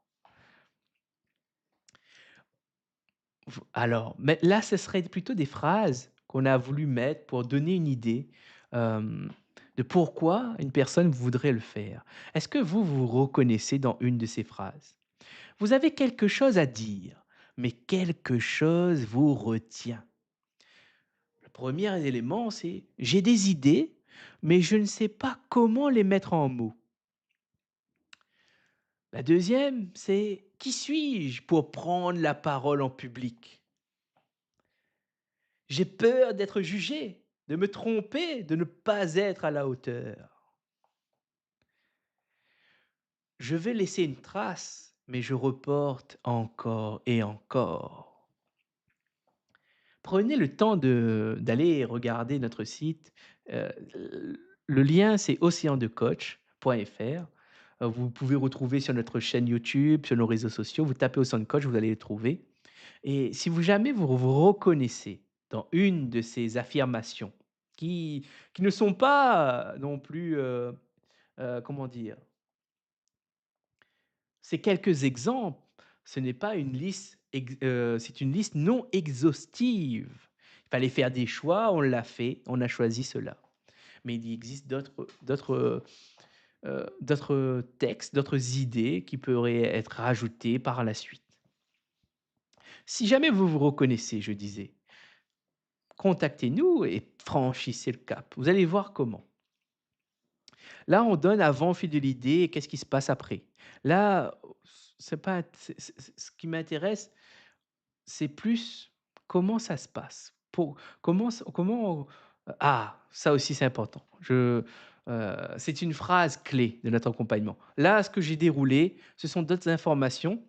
Alors, mais là, ce serait plutôt des phrases qu'on a voulu mettre pour donner une idée, hem, de pourquoi une personne voudrait le faire. Est-ce que vous vous reconnaissez dans une de ces phrases? Vous avez quelque chose à dire, mais quelque chose vous retient. Le premier élément, c'est: «J'ai des idées, mais je ne sais pas comment les mettre en mots». La deuxième, c'est: «Qui suis-je pour prendre la parole en public? J'ai peur d'être jugé, de me tromper, de ne pas être à la hauteur. Je vais laisser une trace, mais je reporte encore et encore». Prenez le temps d'aller regarder notre site, le lien c'est Océan de coach. Vous pouvez retrouver sur notre chaîne YouTube, sur nos réseaux sociaux, vous tapez Awesome Coach, vous allez les trouver. Et si vous jamais vous reconnaissez dans une de ces affirmations qui ne sont pas, non plus, comment dire? Ces quelques exemples, ce n'est pas une liste c'est une liste non exhaustive. Il fallait faire des choix, on l'a fait, on a choisi cela. Mais il existe d'autres textes, d'autres idées qui pourraient être rajoutées par la suite. Si jamais vous vous reconnaissez, je disais, contactez-nous et franchissez le cap. Vous allez voir comment. Là, on donne avant, on fil de l'idée et qu'est-ce qui se passe après. Là, c'est pas ce qui m'intéresse, c'est plus comment ça se passe. Ça aussi c'est important. C'est une phrase clé de notre accompagnement. Là, ce que j'ai déroulé, ce sont d'autres informations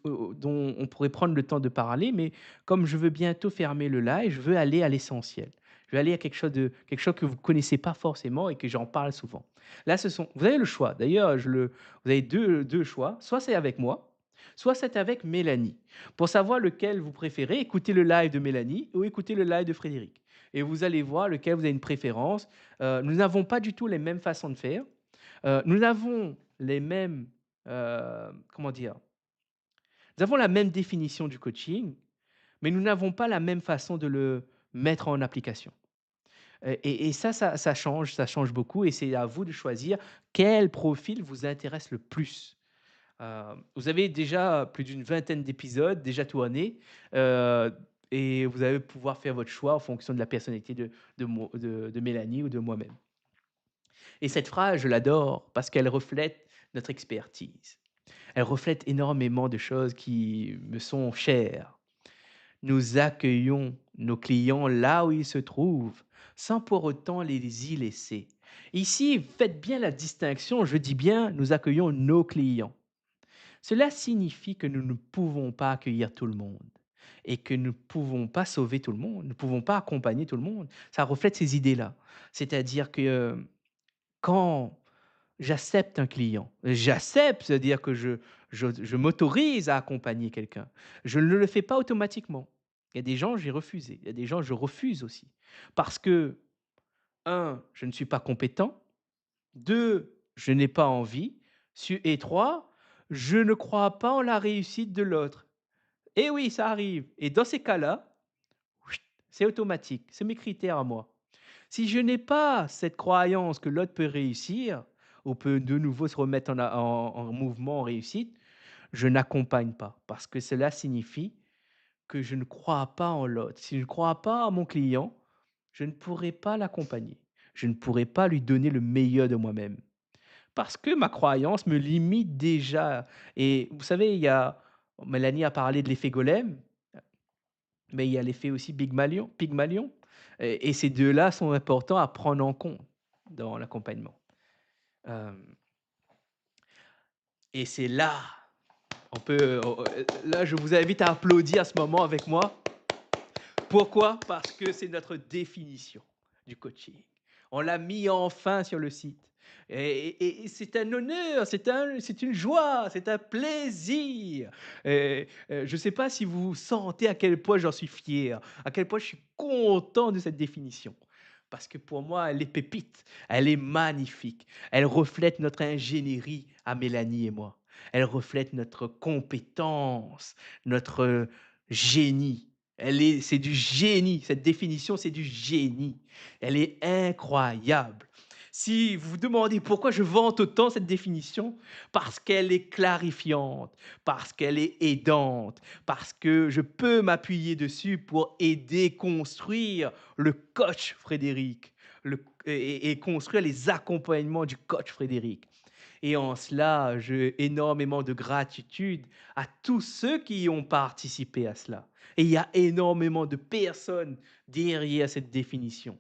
dont on pourrait prendre le temps de parler, mais comme je veux bientôt fermer le live, je veux aller à l'essentiel. Je veux aller à quelque chose que vous ne connaissez pas forcément et que j'en parle souvent. Là, vous avez le choix. D'ailleurs, vous avez deux choix. Soit c'est avec moi, soit c'est avec Mélanie. Pour savoir lequel vous préférez, écoutez le live de Mélanie ou écoutez le live de Frédéric. Et vous allez voir lequel vous avez une préférence. Nous n'avons pas du tout les mêmes façons de faire. Nous avons les mêmes, comment dire? Nous avons la même définition du coaching, mais nous n'avons pas la même façon de le mettre en application. Et ça change beaucoup et c'est à vous de choisir quel profil vous intéresse le plus. Vous avez déjà plus d'une vingtaine d'épisodes déjà tournés, heu et vous allez pouvoir faire votre choix en fonction de la personnalité de Mélanie ou de moi-même. Et cette phrase, je l'adore parce qu'elle reflète notre expertise. Elle reflète énormément de choses qui me sont chères. Nous accueillons nos clients là où ils se trouvent, sans pour autant les y laisser. Ici, faites bien la distinction, je dis bien, nous accueillons nos clients. Cela signifie que nous ne pouvons pas accueillir tout le monde et que nous ne pouvons pas sauver tout le monde, nous ne pouvons pas accompagner tout le monde. Ça reflète ces idées-là. C'est-à-dire que quand j'accepte, c'est-à-dire que je m'autorise à accompagner quelqu'un. Je ne le fais pas automatiquement. Il y a des gens, j'ai refusé. Il y a des gens, je refuse aussi. Parce que, un, je ne suis pas compétent. 2, je n'ai pas envie. Et 3, je ne crois pas en la réussite de l'autre. Et oui, ça arrive. Et dans ces cas-là, c'est automatique. C'est mes critères à moi. Si je n'ai pas cette croyance que l'autre peut réussir ou peut de nouveau se remettre en mouvement, en réussite, je n'accompagne pas parce que cela signifie que je ne crois pas en l'autre. Si je ne crois pas en mon client, je ne pourrai pas l'accompagner. Je ne pourrai pas lui donner le meilleur de moi-même. Parce que ma croyance me limite déjà. Et vous savez, Mélanie a parlé de l'effet golem, mais il y a l'effet aussi Pygmalion. Et ces deux-là sont importants à prendre en compte dans l'accompagnement. Hem et c'est là, là, je vous invite à applaudir à ce moment avec moi. Pourquoi? Parce que c'est notre définition du coaching. On l'a mis enfin sur le site et c'est un honneur, c'est une joie, c'est un plaisir je ne sais pas si vous sentez à quel point j'en suis fier, à quel point je suis content de cette définition. Parce que pour moi, elle est pépite, elle est magnifique, elle reflète notre ingénierie à Mélanie et moi. Elle reflète notre compétence, notre génie. C'est du génie. Cette définition, c'est du génie. Elle est incroyable. Si vous vous demandez pourquoi je vante autant cette définition, parce qu'elle est clarifiante, parce qu'elle est aidante, parce que je peux m'appuyer dessus pour aider, construire le coach Frédéric et construire les accompagnements du coach Frédéric. Et en cela, j'ai énormément de gratitude à tous ceux qui ont participé à cela. Et il y a énormément de personnes derrière cette définition.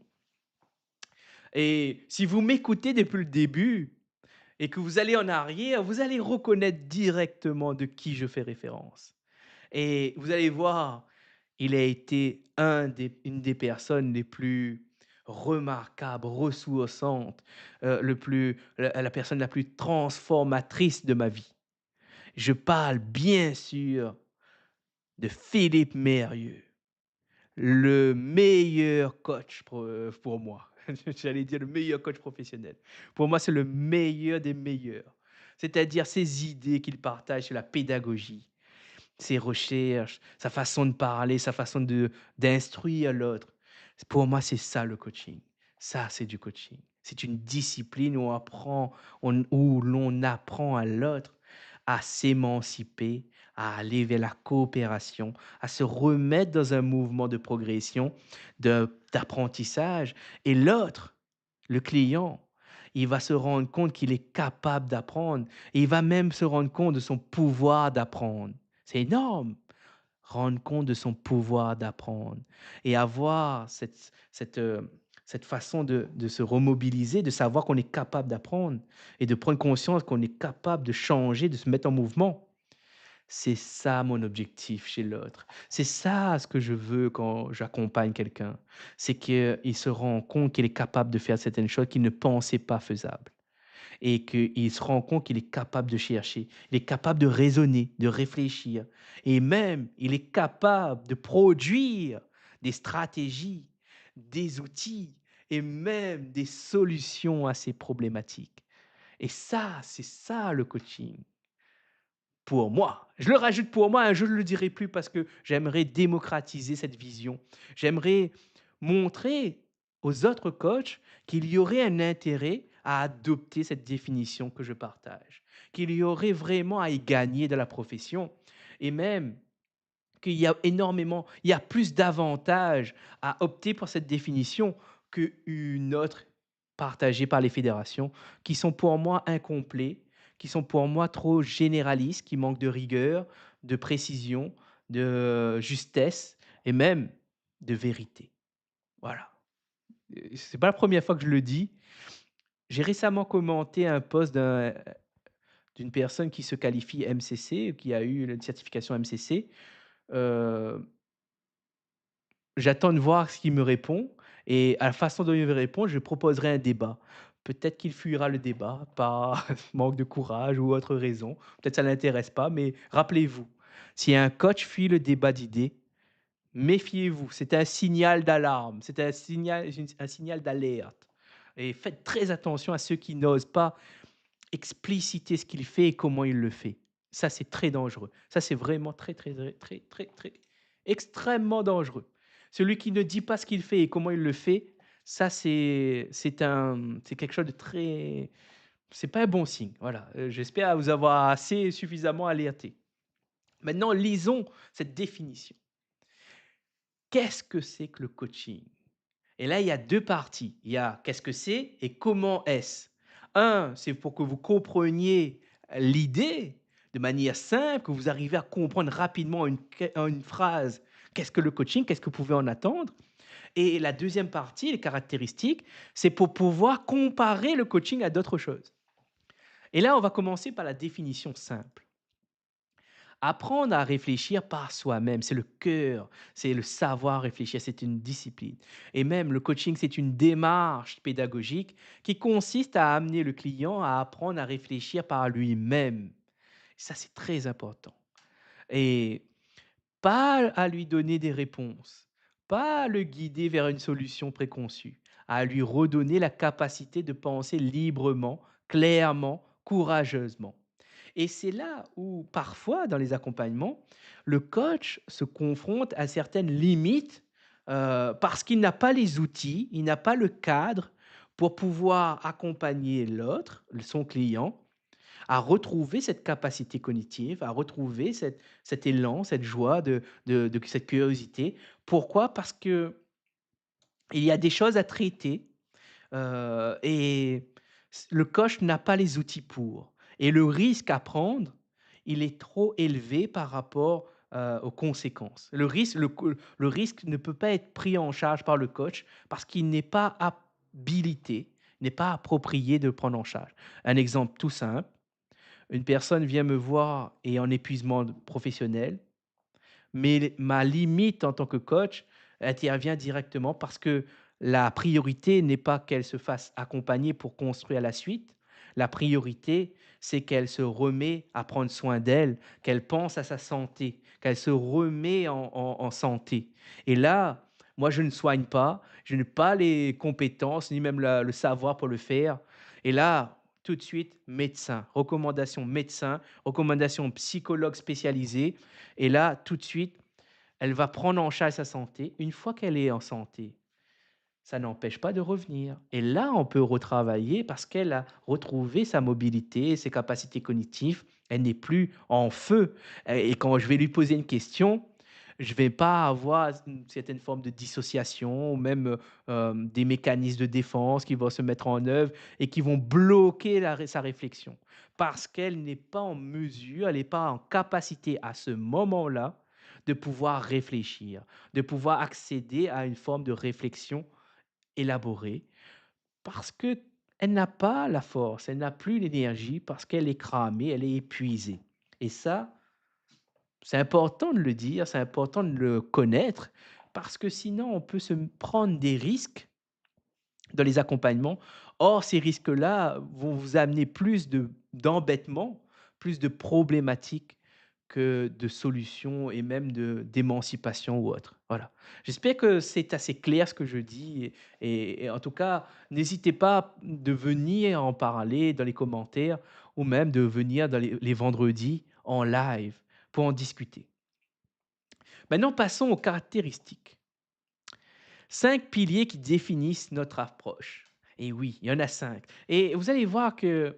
Et si vous m'écoutez depuis le début et que vous allez en arrière, vous allez reconnaître directement de qui je fais référence. Et vous allez voir, il a été une des personnes les plus remarquable, ressourçante, la personne la plus transformatrice de ma vie. Je parle bien sûr de Philippe Mérieux, le meilleur coach pour moi. J'allais dire le meilleur coach professionnel. Pour moi, c'est le meilleur des meilleurs. C'est-à-dire ses idées qu'il partage sur la pédagogie, ses recherches, sa façon de parler, sa façon d'instruire l'autre. Pour moi, c'est ça le coaching. Ça, c'est du coaching. C'est une discipline où où l'on apprend à l'autre à s'émanciper, à aller vers la coopération, à se remettre dans un mouvement de progression, d'apprentissage. Et l'autre, le client, il va se rendre compte qu'il est capable d'apprendre et il va même se rendre compte de son pouvoir d'apprendre. C'est énorme, rendre compte de son pouvoir d'apprendre et avoir cette façon de se remobiliser, de savoir qu'on est capable d'apprendre et de prendre conscience qu'on est capable de changer, de se mettre en mouvement. C'est ça mon objectif chez l'autre. C'est ça ce que je veux quand j'accompagne quelqu'un. C'est qu'il se rend compte qu'il est capable de faire certaines choses qu'il ne pensait pas faisables et qu'il se rend compte qu'il est capable de chercher, il est capable de raisonner, de réfléchir et même il est capable de produire des stratégies, des outils et même des solutions à ces problématiques. Et ça, c'est ça le coaching. Pour moi, je le rajoute pour moi, hein, je ne le dirai plus parce que j'aimerais démocratiser cette vision. J'aimerais montrer aux autres coachs qu'il y aurait un intérêt à adopter cette définition que je partage, qu'il y aurait vraiment à y gagner de la profession et même il y a plus d'avantages à opter pour cette définition qu'une autre partagée par les fédérations qui sont pour moi incomplets, qui sont pour moi trop généralistes, qui manquent de rigueur, de précision, de justesse et même de vérité. Voilà. C'est pas la première fois que je le dis. J'ai récemment commenté un post d'une personne qui se qualifie MCC, qui a eu une certification MCC. J'attends de voir ce qu'il me répond et à la façon dont il me répond, je proposerai un débat. Peut-être qu'il fuira le débat par manque de courage ou autre raison. Peut-être ça ne l'intéresse pas, mais rappelez-vous, si un coach fuit le débat d'idées, méfiez-vous, c'est un signal d'alarme, c'est un signal d'alerte. Et faites très attention à ceux qui n'osent pas expliciter ce qu'il fait et comment il le fait. Ça, c'est très dangereux. Ça, c'est vraiment très, très, très, très, très, très, extrêmement dangereux. Celui qui ne dit pas ce qu'il fait et comment il le fait, ça, c'est quelque chose de très, c'est pas un bon signe. Voilà. J'espère vous avoir assez suffisamment alerté. Maintenant, lisons cette définition. Qu'est-ce que c'est que le coaching? Et là, il y a 2 parties. Il y a qu'est-ce que c'est et comment est-ce? Un, c'est pour que vous compreniez l'idée de manière simple, que vous arrivez à comprendre rapidement en une phrase qu'est-ce que le coaching, qu'est-ce que vous pouvez en attendre. Et la deuxième partie, les caractéristiques, c'est pour pouvoir comparer le coaching à d'autres choses. Et là, on va commencer par la définition simple. Apprendre à réfléchir par soi-même, c'est le cœur, c'est le savoir réfléchir, c'est une discipline. Et même le coaching, c'est une démarche pédagogique qui consiste à amener le client à apprendre à réfléchir par lui-même. Ça, c'est très important. Et pas à lui donner des réponses, pas à le guider vers une solution préconçue, à lui redonner la capacité de penser librement, clairement, courageusement. Et c'est là où, parfois, dans les accompagnements, le coach se confronte à certaines limites parce qu'il n'a pas les outils, il n'a pas le cadre pour pouvoir accompagner l'autre, son client, à retrouver cette capacité cognitive, à retrouver cet élan, cette joie, cette curiosité. Pourquoi? Parce que il y a des choses à traiter et le coach n'a pas les outils pour. Et le risque à prendre, il est trop élevé par rapport aux conséquences. Le risque ne peut pas être pris en charge par le coach parce qu'il n'est pas habilité, n'est pas approprié de le prendre en charge. Un exemple tout simple, une personne vient me voir et en épuisement professionnel, mais ma limite en tant que coach intervient directement parce que La priorité n'est pas qu'elle se fasse accompagner pour construire la suite. La priorité, c'est qu'elle se remet à prendre soin d'elle, qu'elle pense à sa santé, qu'elle se remet en santé. Et là, moi, je ne soigne pas, je n'ai pas les compétences ni même le savoir pour le faire. Et là, tout de suite, médecin, recommandation psychologue spécialisé. Et là, tout de suite, elle va prendre en charge sa santé. Une fois qu'elle est en santé, ça n'empêche pas de revenir. Et là, on peut retravailler parce qu'elle a retrouvé sa mobilité, ses capacités cognitives. Elle n'est plus en feu. Et quand je vais lui poser une question, je ne vais pas avoir une certaine forme de dissociation ou même des mécanismes de défense qui vont se mettre en œuvre et qui vont bloquer sa réflexion. Parce qu'elle n'est pas en mesure, elle n'est pas en capacité à ce moment-là de pouvoir réfléchir, de pouvoir accéder à une forme de réflexion élaborée parce que elle n'a pas la force, elle n'a plus l'énergie parce qu'elle est cramée, elle est épuisée. Et ça, c'est important de le dire, c'est important de le connaître parce que sinon on peut se prendre des risques dans les accompagnements. Or, ces risques-là vont vous amener plus d'embêtements, plus de problématiques que de solutions et même d'émancipation ou autre. Voilà. J'espère que c'est assez clair ce que je dis et en tout cas, n'hésitez pas de venir en parler dans les commentaires ou même de venir dans les vendredis en live pour en discuter. Maintenant, passons aux caractéristiques. 5 piliers qui définissent notre approche. Et oui, il y en a 5. Et vous allez voir que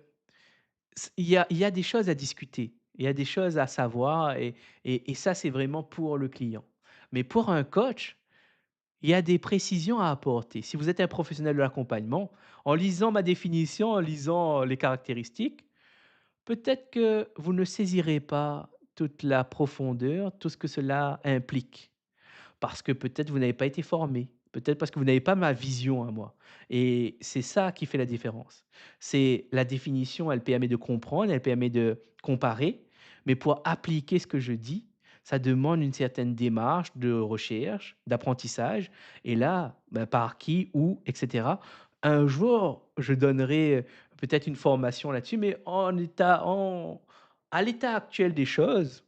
il y a des choses à discuter, il y a des choses à savoir et ça, c'est vraiment pour le client. Mais pour un coach, il y a des précisions à apporter. Si vous êtes un professionnel de l'accompagnement, en lisant ma définition, en lisant les caractéristiques, peut-être que vous ne saisirez pas toute la profondeur, tout ce que cela implique. Parce que peut-être vous n'avez pas été formé, peut-être parce que vous n'avez pas ma vision à moi et c'est ça qui fait la différence. C'est la définition, elle permet de comprendre, elle permet de comparer, mais pour appliquer ce que je dis, ça demande une certaine démarche de recherche, d'apprentissage et là, bah, par qui, où et cetera. Un jour, je donnerai, peut-être une formation là-dessus, mais à l'état actuel des choses,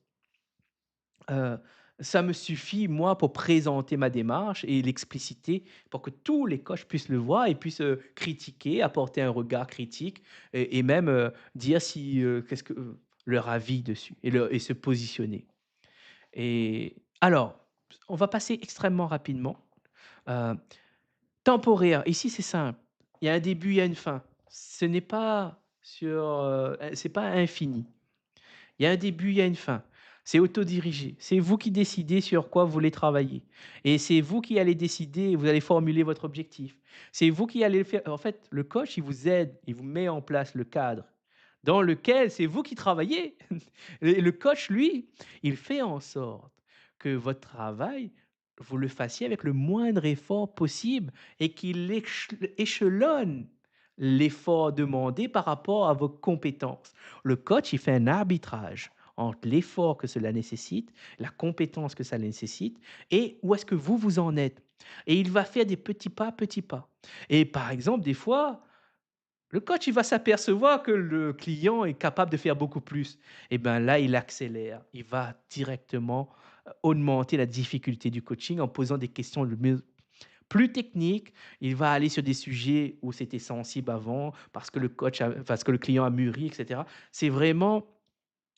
Heu, ça me suffit, moi, pour présenter ma démarche et l'expliciter pour que tous les coachs puissent le voir et puissent, critiquer, apporter un regard critique et même, dire si, qu'est-ce que leur avis dessus et se positionner. Et alors, on va passer extrêmement rapidement. Heu, Temporaire, ici, c'est simple. Il y a un début, il y a une fin. Ce n'est pas c'est pas infini. Il y a un début, il y a une fin. C'est autodirigé. C'est vous qui décidez sur quoi vous voulez travailler et c'est vous qui allez décider, vous allez formuler votre objectif. C'est vous qui allez le faire. En fait, le coach, il vous aide, il vous met en place le cadre dans lequel c'est vous qui travaillez. Et le coach, lui, il fait en sorte que votre travail, vous le fassiez avec le moindre effort possible et qu'il échelonne l'effort demandé par rapport à vos compétences. Le coach, il fait un arbitrage entre l'effort que cela nécessite, la compétence que ça nécessite et où est-ce que vous en êtes. Et il va faire des petits pas. Et par exemple, des fois, le coach, il va s'apercevoir que le client est capable de faire beaucoup plus. Et ben là, il accélère. Il va directement augmenter la difficulté du coaching en posant des questions plus techniques. Il va aller sur des sujets où c'était sensible avant parce que le client a mûri, etc. C'est vraiment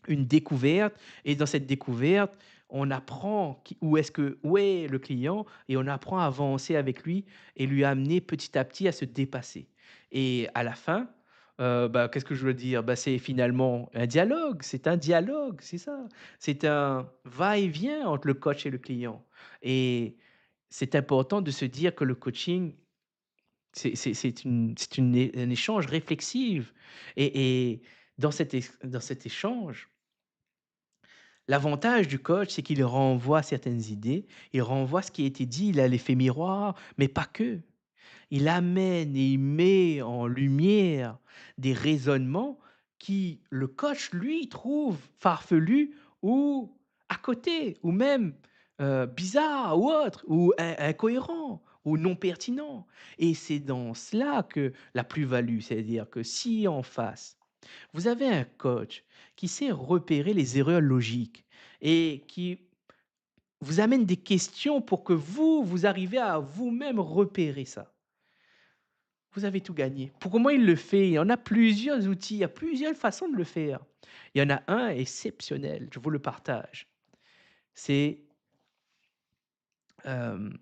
une découverte et dans cette découverte, on apprend où est le client et on apprend à avancer avec lui et lui amener petit à petit à se dépasser. Et à la fin, bah, qu'est-ce que je veux dire? Bah, c'est finalement un dialogue, c'est ça. C'est un va-et-vient entre le coach et le client et c'est important de se dire que le coaching, c'est un échange réflexif et dans cet échange, l'avantage du coach, c'est qu'il renvoie certaines idées, il renvoie ce qui a été dit, il a l'effet miroir, mais pas que. Il amène et il met en lumière des raisonnements qui le coach, lui, trouve farfelus ou à côté, ou même bizarres ou autres, ou incohérents ou non pertinents. Et c'est dans cela que la plus-value, c'est-à-dire que si en face, vous avez un coach qui sait repérer les erreurs logiques et qui vous amène des questions pour que vous arrivez à vous-même repérer ça. Vous avez tout gagné. Pour comment il le fait? Il y en a plusieurs outils, il y a plusieurs façons de le faire. Il y en a un exceptionnel, je vous le partage. C'est, hem,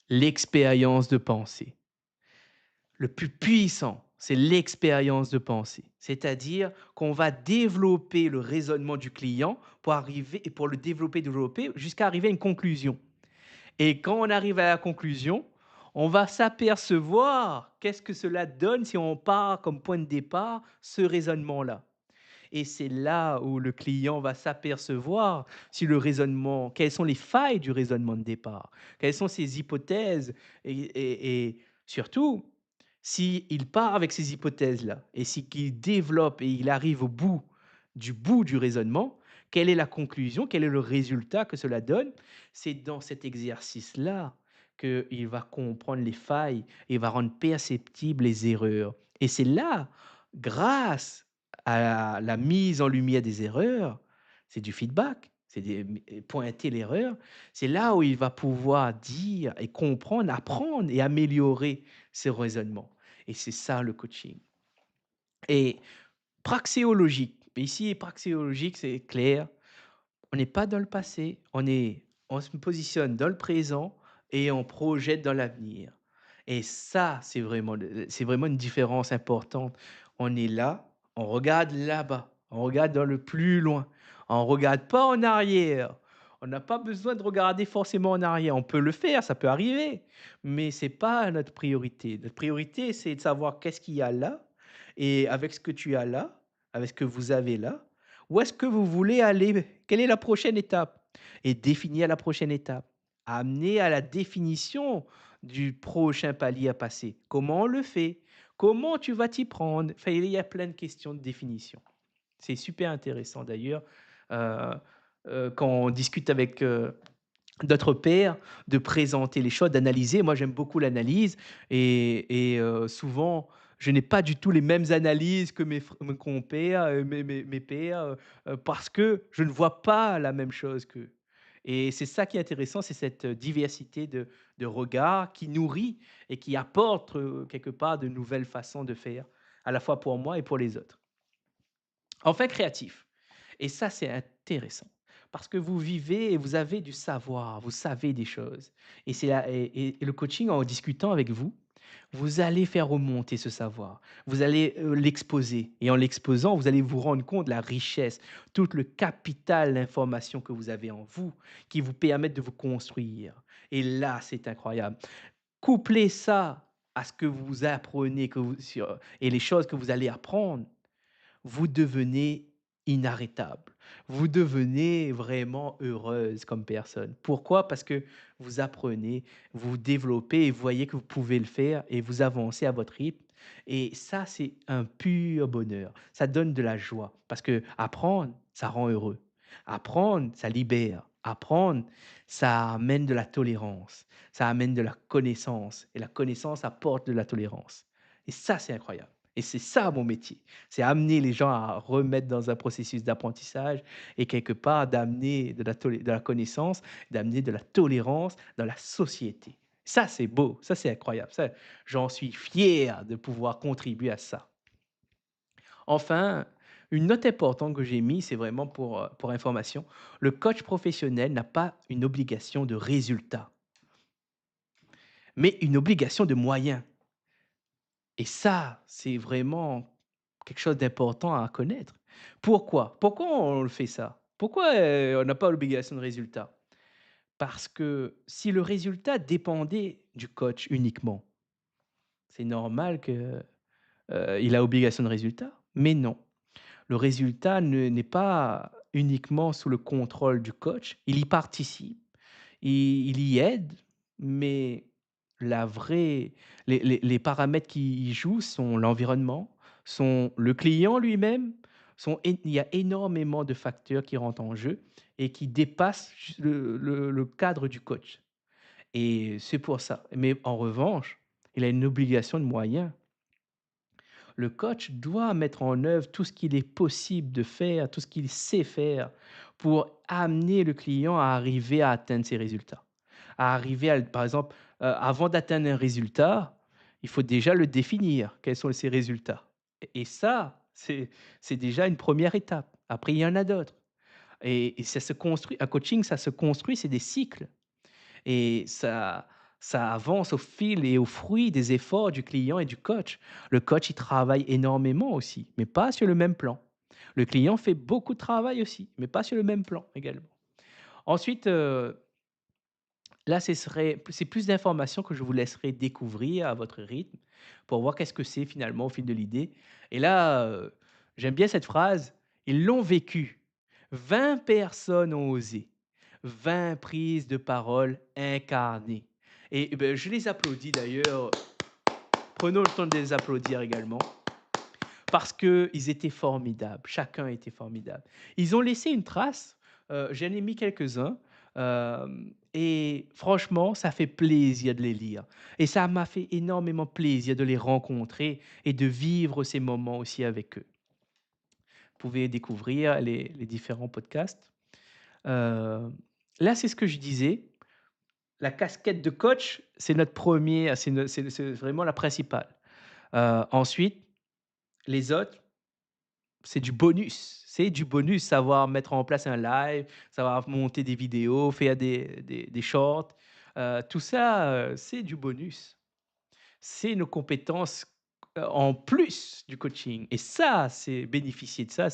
l'expérience de pensée. Le plus puissant, c'est l'expérience de pensée. C'est-à-dire qu'on va développer le raisonnement du client pour le développer jusqu'à arriver à une conclusion. Et quand on arrive à la conclusion, on va s'apercevoir qu'est-ce que cela donne si on part comme point de départ ce raisonnement-là. Et c'est là où le client va s'apercevoir si le raisonnement, quelles sont les failles du raisonnement de départ, quelles sont ses hypothèses et surtout, s'il part avec ces hypothèses-là et si qu'il développe et il arrive au bout du raisonnement, quelle est la conclusion, quel est le résultat que cela donne? C'est dans cet exercice-là qu'il va comprendre les failles et va rendre perceptibles les erreurs. Et c'est là, grâce à la mise en lumière des erreurs, c'est du feedback, c'est pointer l'erreur. C'est là où il va pouvoir dire et comprendre, apprendre et améliorer ses raisonnements. Et c'est ça le coaching. Et praxéologique, ici, praxéologique, c'est clair, on n'est pas dans le passé, on se positionne dans le présent et on projette dans l'avenir. Et ça, c'est vraiment une différence importante. On est là, on regarde là-bas, on regarde dans le plus loin, on regarde pas en arrière. On n'a pas besoin de regarder forcément en arrière. On peut le faire, ça peut arriver, mais c'est pas notre priorité. Notre priorité, c'est de savoir qu'est-ce qu'il y a là et avec ce que tu as là, avec ce que vous avez là, où est-ce que vous voulez aller? Quelle est la prochaine étape? Et définir la prochaine étape. Amener à la définition du prochain palier à passer. Comment on le fait? Comment tu vas t'y prendre? Enfin, il y a plein de questions de définition. C'est super intéressant d'ailleurs, heu quand on discute avec, d'autres pairs, de présenter les choses, d'analyser. Moi, j'aime beaucoup l'analyse et souvent, je n'ai pas du tout les mêmes analyses que mes compères, mes pairs, parce que je ne vois pas la même chose qu'eux et c'est ça qui est intéressant, c'est cette diversité de regards qui nourrit et qui apporte, quelque part de nouvelles façons de faire, à la fois pour moi et pour les autres. Enfin créatif. Et ça, c'est intéressant parce que vous vivez et vous avez du savoir, vous savez des choses. Et, c'est et le coaching, en discutant avec vous, vous allez faire remonter ce savoir. Vous allez l'exposer. Et en l'exposant, vous allez vous rendre compte de la richesse, tout le capital d'information que vous avez en vous qui vous permettent de vous construire. Et là, c'est incroyable. Couplez ça à ce que vous apprenez et les choses que vous allez apprendre vous devenez inarrêtable. Vous devenez vraiment heureuse comme personne. Pourquoi? Parce que vous apprenez, vous développez et vous voyez que vous pouvez le faire et vous avancez à votre rythme. Et ça, c'est un pur bonheur. Ça donne de la joie parce que apprendre, ça rend heureux. Apprendre, ça libère. Apprendre, ça amène de la tolérance. Ça amène de la connaissance. Et la connaissance apporte de la tolérance. Et ça, c'est incroyable. Et c'est ça mon métier. C'est amener les gens à remettre dans un processus d'apprentissage et quelque part d'amener de la connaissance, d'amener de la tolérance dans la société. Ça, c'est beau, ça, c'est incroyable. Ça, j'en suis fier de pouvoir contribuer à ça. Enfin, une note importante que j'ai mis, c'est vraiment pour information, le coach professionnel n'a pas une obligation de résultat, mais une obligation de moyens. Et ça, c'est vraiment quelque chose d'important à connaître. Pourquoi? Pourquoi on le fait ça? Pourquoi, on n'a pas l'obligation de résultat? Parce que si le résultat dépendait du coach uniquement, c'est normal que, il a obligation de résultat. Mais non, le résultat n'est pas uniquement sous le contrôle du coach, il y participe, il y aide, mais la vraie les paramètres qui y jouent sont l'environnement, sont le client lui-même, Il y a énormément de facteurs qui rentrent en jeu et qui dépassent le cadre du coach. Et c'est pour ça. Mais en revanche, il a une obligation de moyens. Le coach doit mettre en œuvre tout ce qu'il est possible de faire, tout ce qu'il sait faire pour amener le client à arriver à atteindre ses résultats. À arriver à, par exemple, avant d'atteindre un résultat, il faut déjà le définir. Quels sont ces résultats? Et ça, c'est déjà une première étape. Après, il y en a d'autres. Et ça se construit. Un coaching, ça se construit, c'est des cycles. Et ça avance au fil et au fruit des efforts du client et du coach. Le coach, il travaille énormément aussi, mais pas sur le même plan. Le client fait beaucoup de travail aussi, mais pas sur le même plan également. Ensuite, là, c'est plus d'informations que je vous laisserai découvrir à votre rythme pour voir qu'est-ce que c'est finalement au fil de l'idée. Et là, j'aime bien cette phrase: «Ils l'ont vécu. 20 personnes ont osé. 20 prises de parole incarnées». Et beh, je les applaudis d'ailleurs. Prenons le temps de les applaudir également parce qu'ils étaient formidables. Chacun était formidable. Ils ont laissé une trace, j'en ai mis quelques-uns, et franchement, ça fait plaisir de les lire et ça m'a fait énormément plaisir de les rencontrer et de vivre ces moments aussi avec eux. Vous pouvez découvrir les différents podcasts. Heu, Là, c'est ce que je disais, la casquette de coach, c'est notre premier, c'est vraiment la principale. Ensuite, les autres, c'est du bonus, savoir mettre en place un live, savoir monter des vidéos, faire des shorts, tout ça, c'est du bonus. C'est nos compétences, en plus du coaching et ça, c'est bénéficier de ça,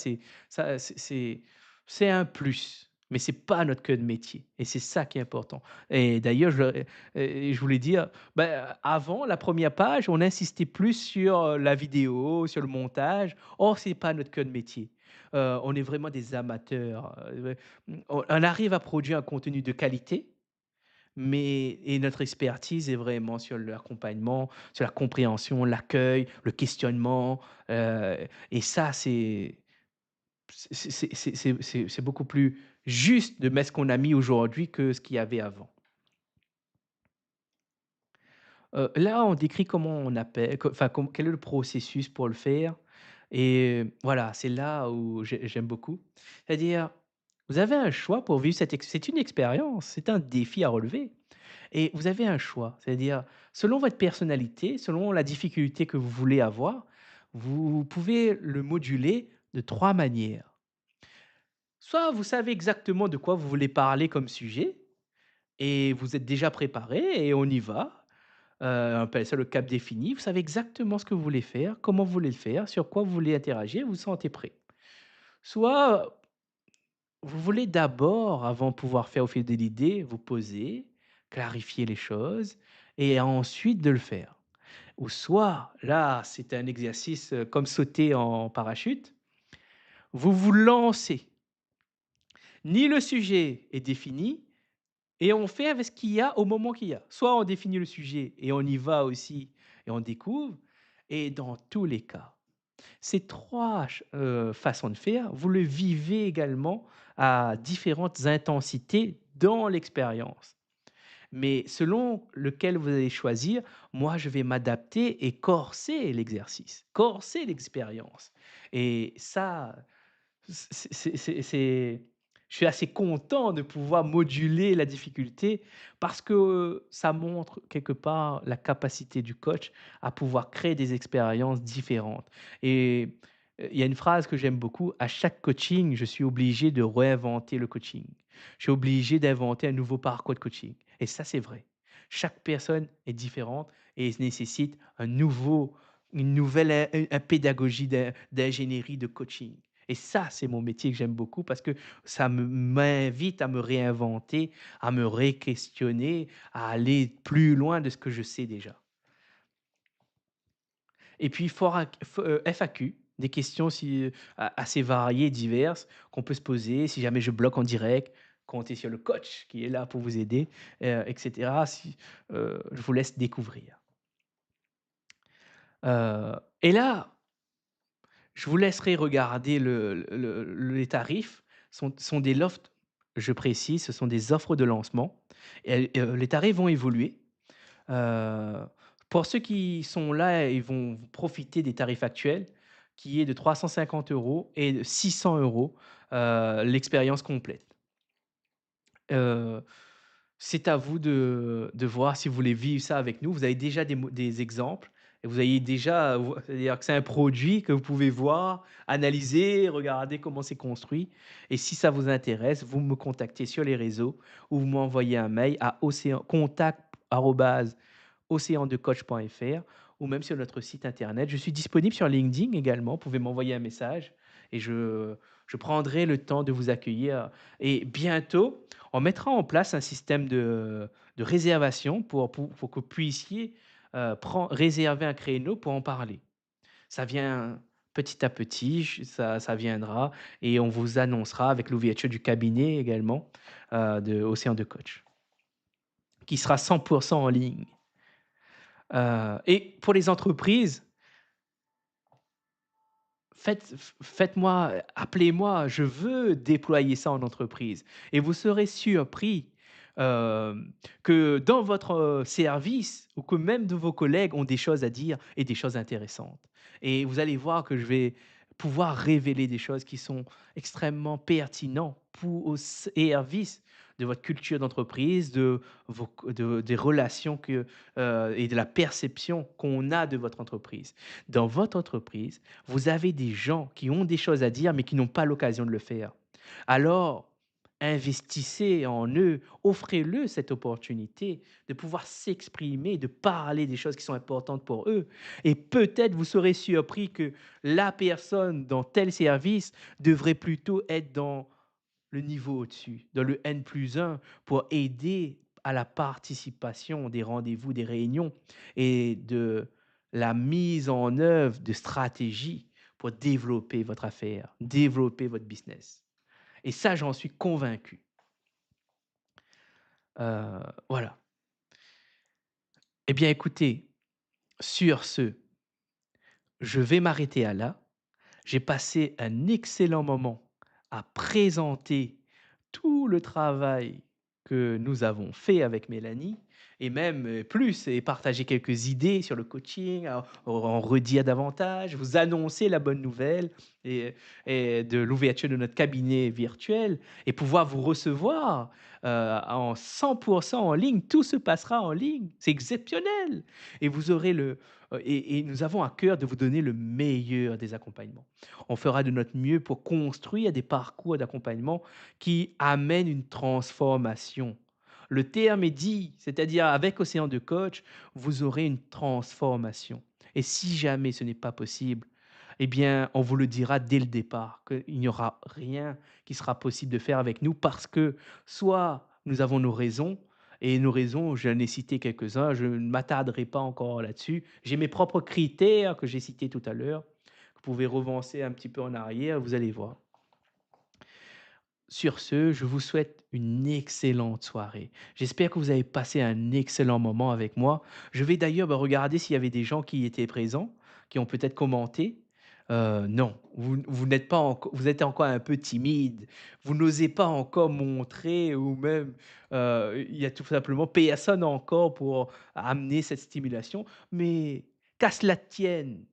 ça, c'est un plus, mais c'est pas notre cœur de métier et c'est ça qui est important et d'ailleurs je voulais dire, bah, avant la première page, on insistait plus sur, la vidéo, sur le montage. Or, c'est pas notre cœur de métier. On est vraiment des amateurs, on arrive à produire un contenu de qualité, mais et notre expertise est vraiment sur l'accompagnement, sur la compréhension, l'accueil, le questionnement, et ça, c'est beaucoup plus juste de mettre ce qu'on a mis aujourd'hui que ce qu'il y avait avant. Là, on décrit comment on appelle co enfin, quel est le processus pour le faire et voilà, c'est là où j'aime beaucoup. C'est-à-dire, vous avez un choix pour vivre c'est une expérience, c'est un défi à relever. Et vous avez un choix, c'est-à-dire selon votre personnalité, selon la difficulté que vous voulez avoir, vous pouvez le moduler de 3 manières. Soit vous savez exactement de quoi vous voulez parler comme sujet et vous êtes déjà préparé et on y va. On appelle ça le cap défini. Vous savez exactement ce que vous voulez faire, comment vous voulez le faire, sur quoi vous voulez interagir, vous vous sentez prêt. Soit vous voulez d'abord, avant de pouvoir faire au fil de l'idée, vous poser, clarifier les choses et ensuite de le faire. Ou soit, là, c'est un exercice, comme sauter en parachute, vous vous lancez. Ni le sujet est défini et on fait avec ce qu'il y a au moment qu'il y a. Soit on définit le sujet et on y va aussi et on découvre et dans tous les cas, ces 3 façons de faire, vous le vivez également à différentes intensités dans l'expérience. Mais selon lequel vous allez choisir, moi, je vais m'adapter et corser l'exercice, corser l'expérience. Et ça, c'est je suis assez content de pouvoir moduler la difficulté parce que ça montre quelque part la capacité du coach à pouvoir créer des expériences différentes. Et il y a une phrase que j'aime beaucoup: «À chaque coaching, je suis obligé de réinventer le coaching. Je suis obligé d'inventer un nouveau parcours de coaching» et ça, c'est vrai. Chaque personne est différente et nécessite une nouvelle pédagogie d'ingénierie de coaching. Et ça, c'est mon métier que j'aime beaucoup parce que ça m'invite à me réinventer, à me réquestionner, à aller plus loin de ce que je sais déjà. Et puis FAQ, des questions assez variées, diverses, qu'on peut se poser si jamais je bloque en direct. Comptez sur le coach qui est là pour vous aider, et cetera. Je vous laisse découvrir. Et là, Je vous laisserai regarder les tarifs sont des lofts, je précise, ce sont des offres de lancement et les tarifs vont évoluer. Heu, pour ceux qui sont là, ils vont profiter des tarifs actuels qui est de 350 € et de 600 €, l'expérience complète. Heu, c'est à vous de voir si vous voulez vivre ça avec nous. Vous avez déjà des exemples et vous avez déjà c'est-à-dire que c'est un produit que vous pouvez voir, analyser, regarder comment c'est construit et si ça vous intéresse, vous me contactez sur les réseaux ou vous m'envoyez un mail à océan contact@oceandecoach.fr ou même sur notre site internet. Je suis disponible sur LinkedIn également, vous pouvez m'envoyer un message et je prendrai le temps de vous accueillir et bientôt, on mettra en place un système de réservation pour que vous puissiez, réserver un créneau pour en parler. Ça vient petit à petit, ça viendra et on vous annoncera avec l'ouverture du cabinet également, de Océan de Coach, qui sera 100 en ligne. Et pour les entreprises, faites-moi appelez-moi, je veux déployer ça en entreprise et vous serez surpris, que dans votre, service ou que même de vos collègues ont des choses à dire et des choses intéressantes et vous allez voir que je vais pouvoir révéler des choses qui sont extrêmement pertinents pour au service de votre culture d'entreprise, de vos des relations et de la perception qu'on a de votre entreprise. Dans votre entreprise, vous avez des gens qui ont des choses à dire, mais qui n'ont pas l'occasion de le faire. Alors, investissez en eux, offrez-le cette opportunité de pouvoir s'exprimer, de parler des choses qui sont importantes pour eux. Et peut-être vous serez surpris que la personne dans tel service devrait plutôt être dans le niveau au-dessus, dans le N+1 pour aider à la participation des rendez-vous, des réunions et de la mise en œuvre de stratégies pour développer votre affaire, développer votre business. Et ça, j'en suis convaincu. Voilà. Eh bien, écoutez, sur ce, je vais m'arrêter à là. J'ai passé un excellent moment à présenter tout le travail que nous avons fait avec Mélanie et même, plus et partager quelques idées sur le coaching, en redire davantage, vous annoncer la bonne nouvelle et et de l'ouverture de notre cabinet virtuel et pouvoir vous recevoir, en 100 en ligne. Tout se passera en ligne. C'est exceptionnel et vous aurez et nous avons à cœur de vous donner le meilleur des accompagnements. On fera de notre mieux pour construire des parcours d'accompagnement qui amènent une transformation. Le terme est dit, c'est-à-dire avec Océan de Coach, vous aurez une transformation. Et si jamais ce n'est pas possible, eh bien, on vous le dira dès le départ, qu'il n'y aura rien qui sera possible de faire avec nous parce que soit nous avons nos raisons, et nos raisons, j'en ai cité quelques-uns, je ne m'attarderai pas encore là-dessus. J'ai mes propres critères que j'ai cités tout à l'heure. Vous pouvez revancer un petit peu en arrière, vous allez voir. Sur ce, je vous souhaite une excellente soirée. J'espère que vous avez passé un excellent moment avec moi. Je vais d'ailleurs regarder s'il y avait des gens qui étaient présents, qui ont peut-être commenté. Non, vous n'êtes pas encore, vous êtes encore un peu timide. Vous n'osez pas encore montrer ou même il y a tout simplement personne encore pour amener cette stimulation. Mais qu'à cela tienne,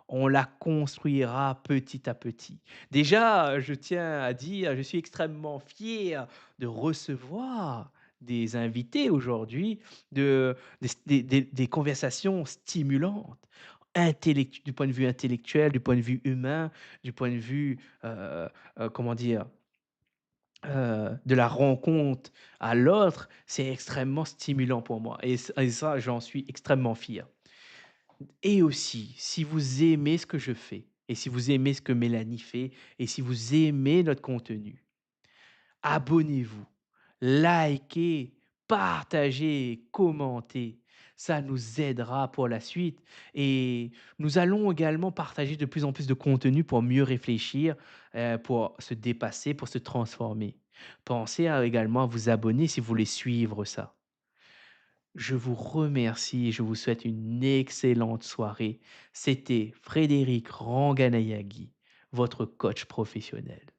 on la construira petit à petit. Déjà, je tiens à dire, je suis extrêmement fier de recevoir des invités aujourd'hui, des conversations stimulantes, du point de vue intellectuel, du point de vue humain, du point de vue, comment dire, de la rencontre à l'autre, c'est extrêmement stimulant pour moi et ça, j'en suis extrêmement fier. Et aussi, si vous aimez ce que je fais et si vous aimez ce que Mélanie fait et si vous aimez notre contenu, abonnez-vous, likez, partagez, commentez. Ça nous aidera pour la suite et nous allons également partager de plus en plus de contenu pour mieux réfléchir, pour se dépasser, pour se transformer. Pensez également à vous abonner si vous voulez suivre ça. Je vous remercie et je vous souhaite une excellente soirée. C'était Frédéric Ranganayagui, votre coach professionnel.